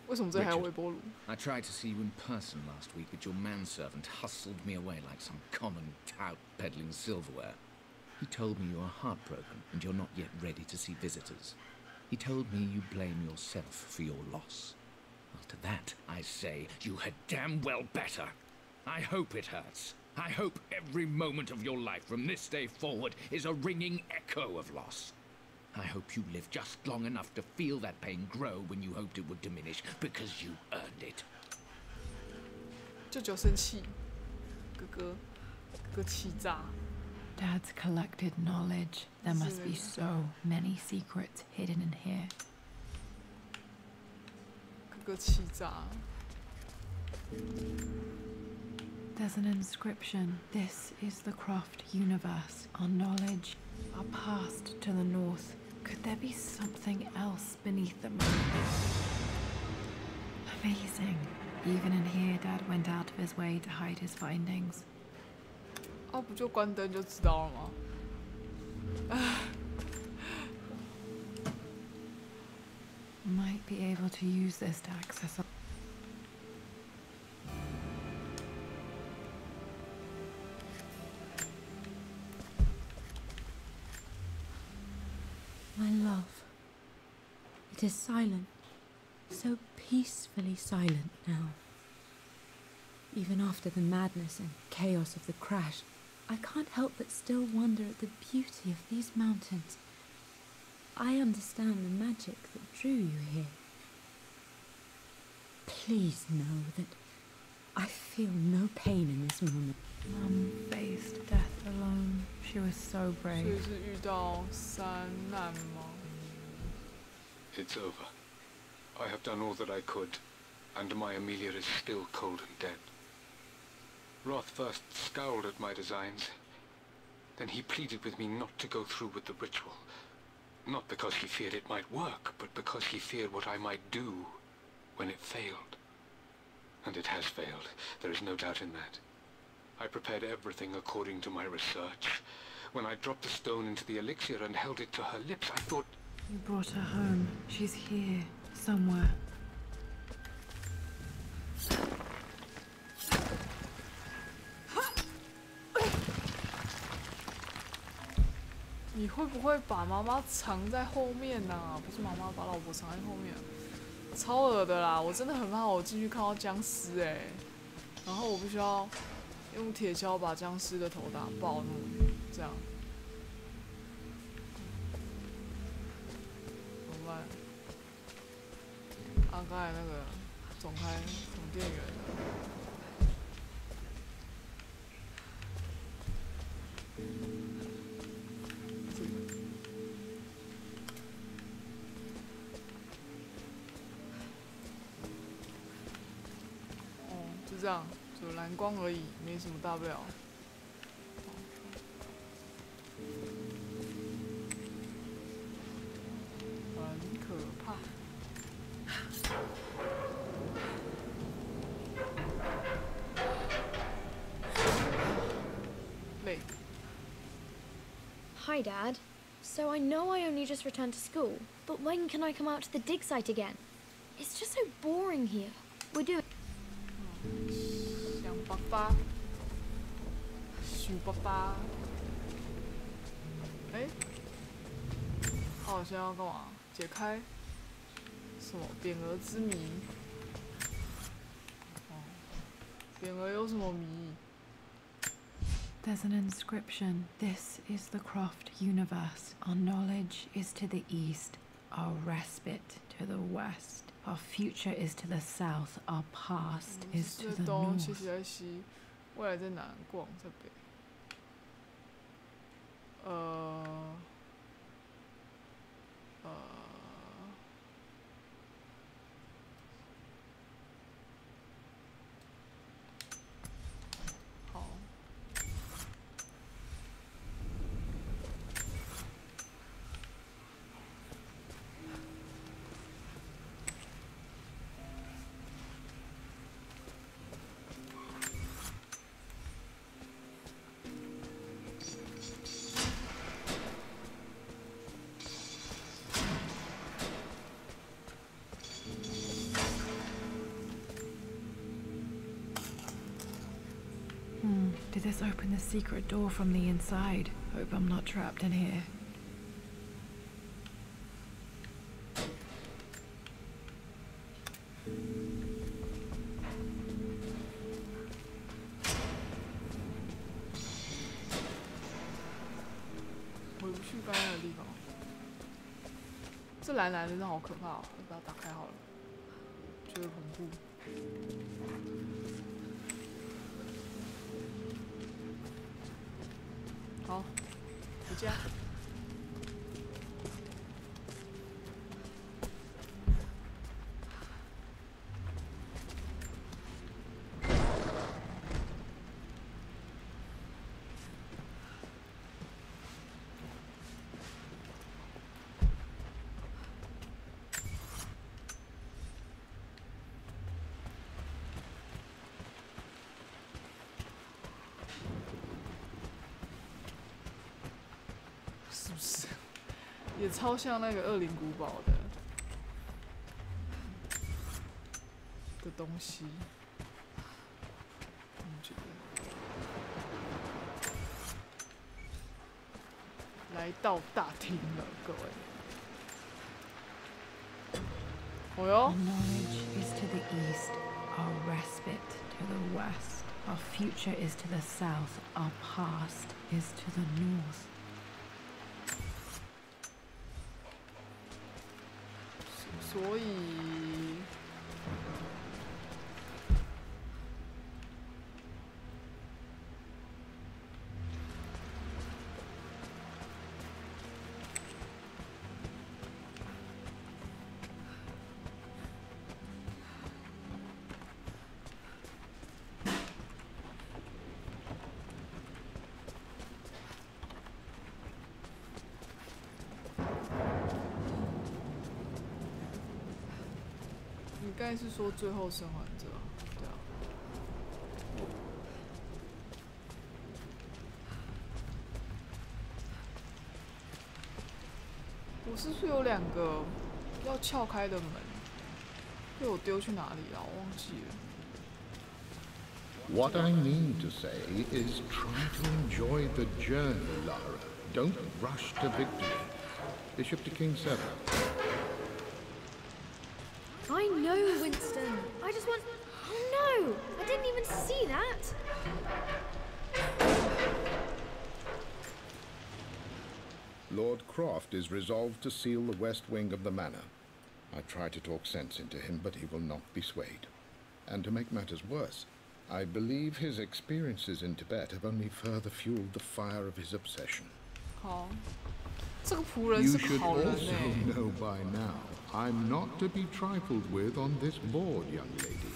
为什么这还有微波炉？ I tried to see you in person last week, but your manservant hustled me away like some common tout peddling silverware. He told me you are heartbroken and you're not yet ready to see visitors. He told me you blame yourself for your loss. Well, to that, I say, you had damn well better. I hope it hurts. I hope every moment of your life from this day forward is a ringing echo of loss. I hope you live just long enough to feel that pain grow when you hoped it would diminish, because you earned it. 舅舅生气，哥哥气炸。 Dad's collected knowledge. There must be so many secrets hidden in here. 哥哥气炸。 There's an inscription. This is the Croft universe. Our knowledge, our past to the north. Could there be something else beneath the moon? Amazing. Even in here, Dad went out of his way to hide his findings. 啊，不就关灯就知道了吗？ Might be able to use this to access. My love, it is silent, so peacefully silent now. Even after the madness and chaos of the crash, I can't help but still wonder at the beauty of these mountains. I understand the magic that drew you here. Please know that I feel no pain in this moment. Mum faced death alone. She was so 所以 brave. 是遇到山难吗？ It's over. I have done all that I could, and my Amelia is still cold and dead. Roth first scowled at my designs. Then he pleaded with me not to go through with the ritual. Not because he feared it might work, but because he feared what I might do when it failed. And it has failed. There is no doubt in that. I prepared everything according to my research. When I dropped the stone into the elixir and held it to her lips, I thought... You brought her home. She's here, somewhere. 你会不会把妈妈藏在后面啊？不是妈妈把老婆藏在后面，超恶的啦！我真的很怕我进去看到僵尸哎、然后我必须要用铁锹把僵尸的头打爆，这样怎么办？啊，刚才那个总开总电源的。 就这样，就蓝光而已，没什么大不了。很可怕。累。 Hi, Dad. So I know I only just returned to school, but when can I come out to the dig site again? It's just so boring here. We're doing... 想爸爸，想爸爸。哎，他好像要干嘛？解开什么匾额之谜？哦，匾额有什么谜？ There's an inscription. This is the Croft universe. Our knowledge is to the east, our respite to the west. Our future is to the south, our past is to the 东 north. 西西在西，未来在南，过往在北。好。Did this open the secret door from the inside? Hope I'm not trapped in here.这蓝蓝的真的好可怕哦！我把它打开好了，觉得恐怖。好，回家。是不是？也超像那个恶灵古堡的东西，我觉得。来到大厅了，各位。哦哟。Our knowledge is to the east, our respite to the west. Our future is to the south, our past is to the north. 所以，你刚才是说最后生还者，对啊。我是不是有2个要撬开的门？被我丢去哪里了？我忘记了。What I mean to say is try to enjoy the journey, Lara. Don't rush to victory. Bishop to King 7. I know, Winston. I just want... Oh no! I didn't even see that! Lord Croft is resolved to seal the west wing of the manor. I try to talk sense into him, but he will not be swayed. And to make matters worse, I believe his experiences in Tibet have only further fueled the fire of his obsession. 好，这个仆人 You 是 should 好人 also 欸。 know by now, I'm not to be trifled with on this board, young lady.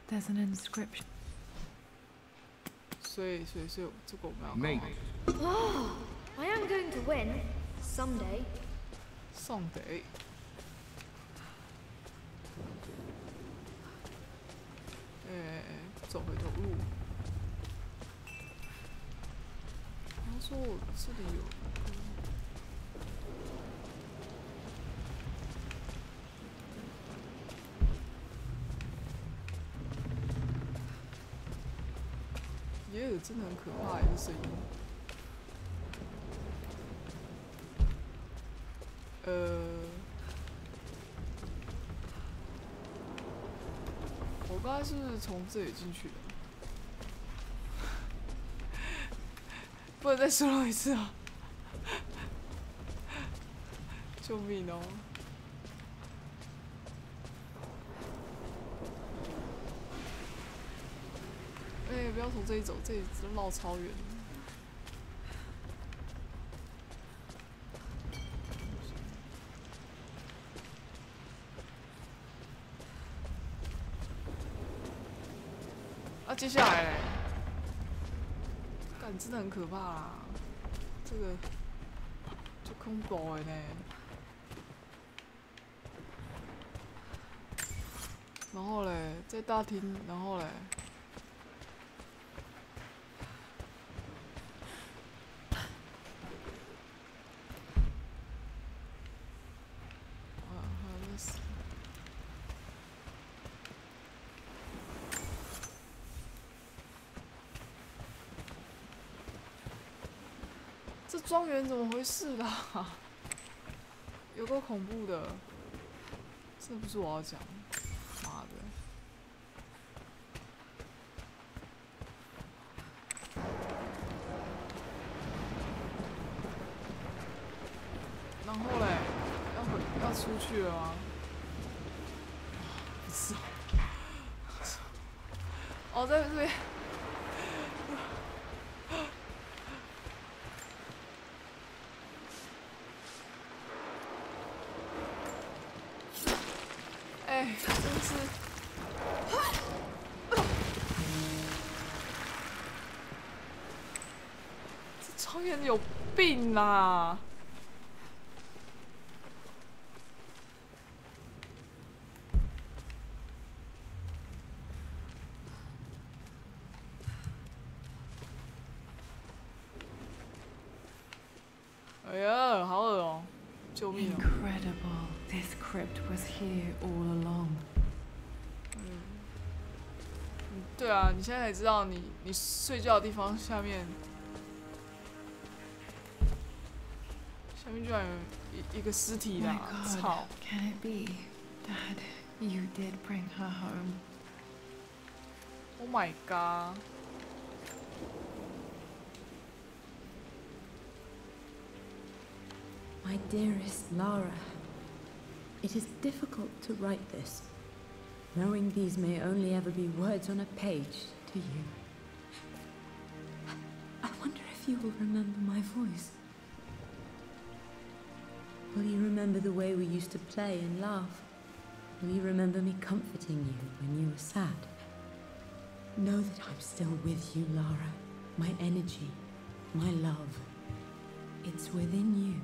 There's an inscription. 所以这个我们要 Mate, Oh, I am going to win. Someday. 送得。走回头路。他说我这里有一个。耶，真的很可怕，这声音。我刚才是从这里进去的，不能再说一次啊！救命哦！不要从这里走，这里绕超远。啊，接下来，干真的很可怕啦！这个就恐怖的呢。然后嘞，在大厅，然后嘞。这庄园怎么回事啦？有够恐怖的，这不是我要讲，妈的！然后嘞，要出去了吗？不是，哦，在这边。哎，真是，这庄园有病啦！哎呀，好恶哦！救命哦！ Incredible. This crypt was here all along. 对啊，你现在才知道你睡觉的地方下面居然有一个尸体啦！操 Can it be, Dad? You did bring her home. Oh my god! My dearest Lara, it is difficult to write this, knowing these may only ever be words on a page to you. I wonder if you will remember my voice. Will you remember the way we used to play and laugh? Will you remember me comforting you when you were sad? Know that I'm still with you, Lara. My energy, my love, it's within you.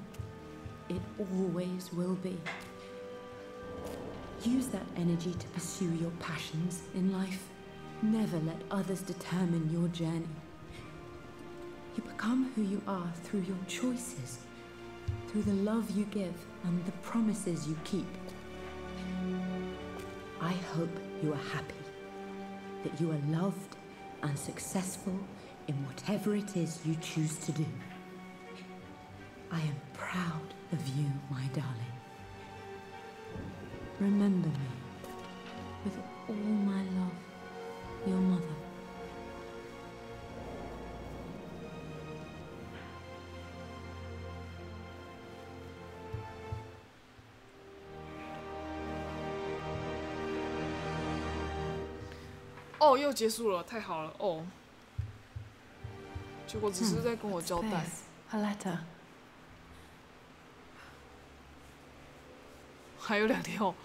It always will be. Use that energy to pursue your passions in life. Never let others determine your journey. You become who you are through your choices, through the love you give and the promises you keep. I hope you are happy, that you are loved and successful in whatever it is you choose to do. I am proud of you, my darling. Remember me, with all my love, your mother.哦，又结束了，太好了哦！结果只是在跟我交代。A letter. 还有2条。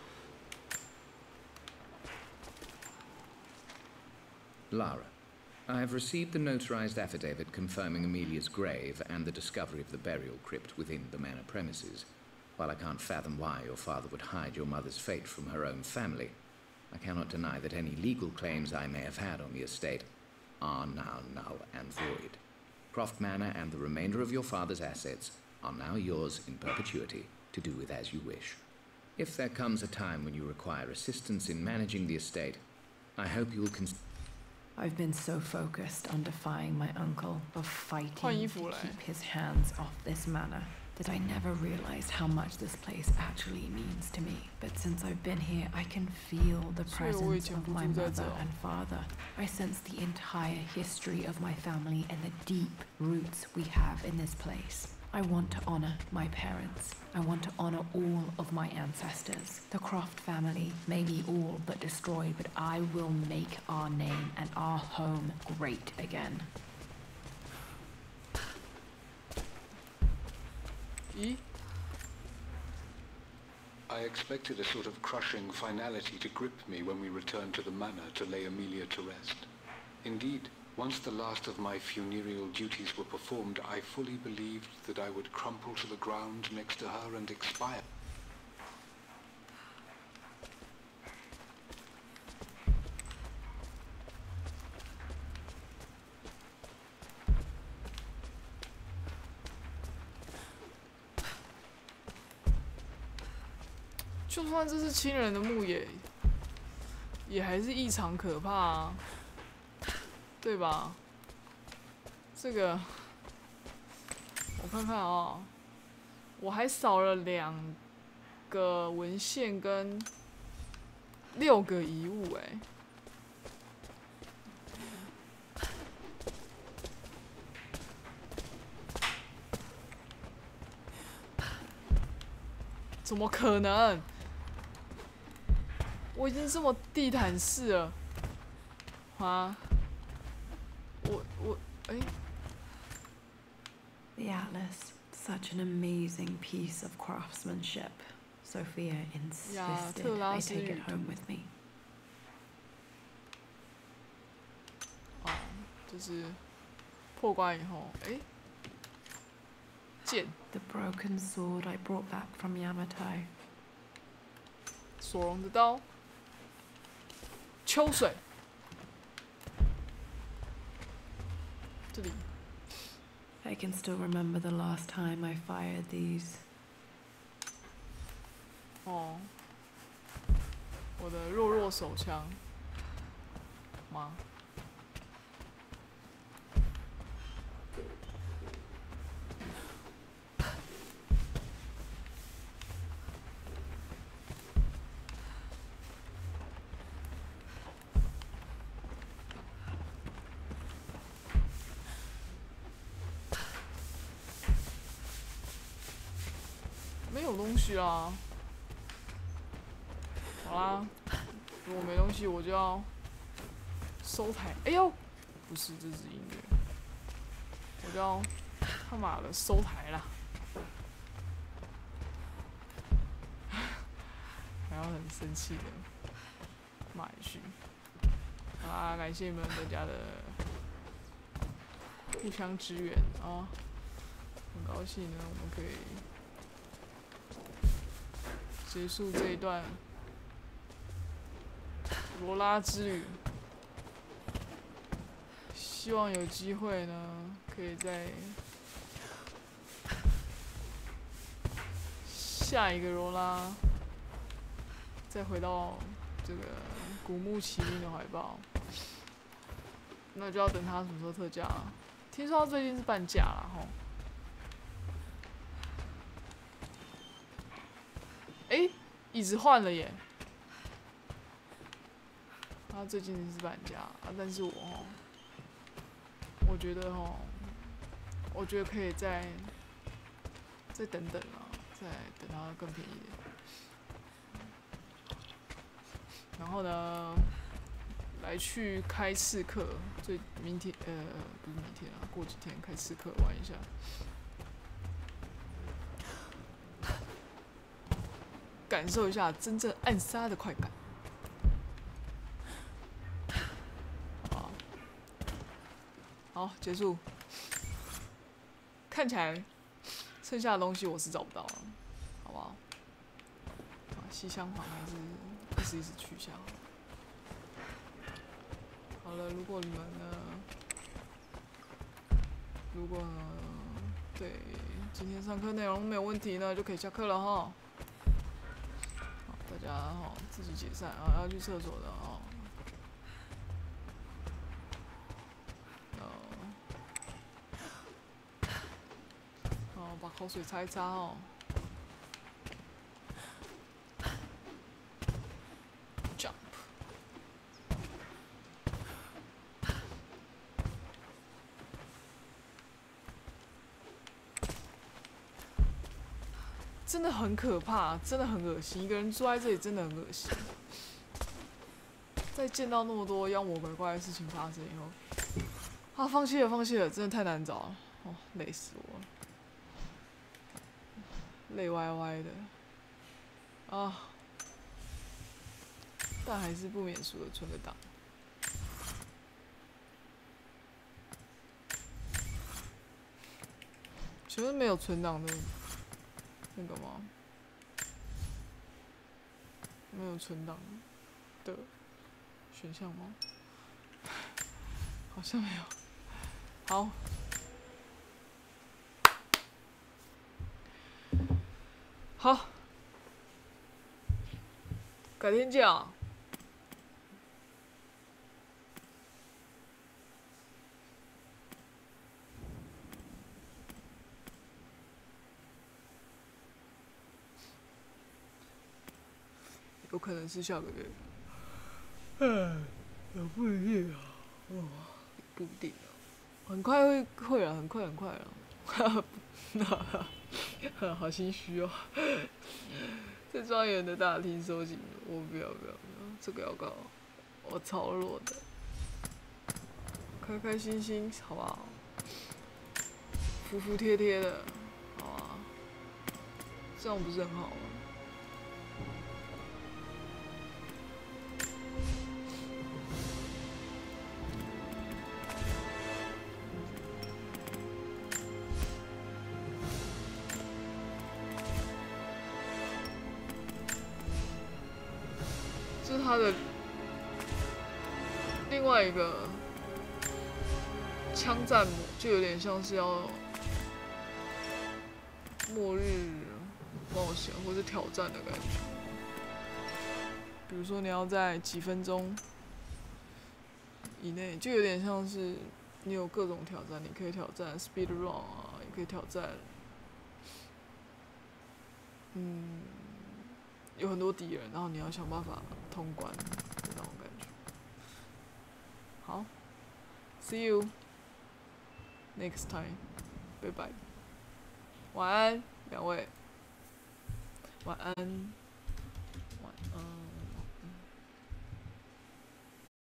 Lara, I have received the notarized affidavit confirming Amelia's grave and the discovery of the burial crypt within the manor premises. While I can't fathom why your father would hide your mother's fate from her own family, I cannot deny that any legal claims I may have had on the estate are now null and void. Croft Manor and the remainder of your father's assets are now yours in perpetuity to do with as you wish. If there comes a time when you require assistance in managing the estate, I hope you will I've been so focused on defying my uncle, of fighting to keep his hands off this manor, that I never realized how much this place actually means to me. But since I've been here, I can feel the presence of my mother and father. I sense the entire history of my family and the deep roots we have in this place. I want to honor my parents. I want to honor all of my ancestors. The Croft family may be all but destroyed, but I will make our name and our home great again. I expected a sort of crushing finality to grip me when we returned to the manor to lay Amelia to rest. Indeed, once the last of my funereal duties were performed, I fully believed that I would crumple to the ground next to her and expire. "就算这是亲人的墓也还是异常可怕啊，对吧？这个我我看看啊，我还少了2个文献跟6个遗物哎。怎么可能？我已经这么地毯式了，啊！哎。The Atlas, such an amazing piece of craftsmanship. Sophia insisted I take it home with me. 哦，就是破关以后，哎，剑。The broken sword I brought back from Yamatai. 索隆的刀。秋水。这里。I can still remember the last time I fired these. 哦，我的弱手枪吗？没有东西啦。好啦，如果没东西，我就要收台。哎呦，不是，这是音乐。我就要他妈的收台啦。还要很生气的骂一句。好啦，感谢你们大家的互相支援啊！很高兴呢，我们可以结束这一段罗拉之旅。希望有机会呢，可以在下一个罗拉再回到这个古墓奇兵的怀抱。那就要等他什么时候特价啊？听说他最近是半价啦吼。哎，椅子换了耶！他最近是半价啊，但是我觉得我觉得可以再等等啊，再等它更便宜一点。然后呢，来去开刺客，明天不是明天啊，过几天开刺客玩一下。感受一下真正暗杀的快感。好，结束。看起来剩下的东西我是找不到了，好不好？西厢房还是一直去一下。好了，如果对今天上课内容没有问题呢，就可以下课了哈。大家自己解散啊，要去厕所的啊。把口水擦一擦哦。Jump。真的很可怕，真的很恶心。一个人坐在这里真的很恶心。在见到那么多妖魔鬼怪的事情发生以后，放弃了，真的太难找了，累死我了。累歪歪的，啊！但还是不免俗的存个档。请问没有存档的那个吗？没有存档的选项吗？好像没有。好。好，改天见啊。有可能是下个月。也不一定啊，不一定啊，很快会了，很快了。好心虚哦。在庄园的大厅收紧，我不要，这个要搞，我超弱的。开开心心，好不好？服服帖帖的，好啊，这样不是很好吗？这是他的另外一个枪战模，就有点像是要末日冒险或是挑战的感觉。比如说你要在几分钟以内，就有点像是你有各种挑战，你可以挑战 speed run 啊，也可以挑战，有很多敌人，然后你要想办法通关的那种感觉。好 ，See you next time， 拜拜，晚安，两位，晚安。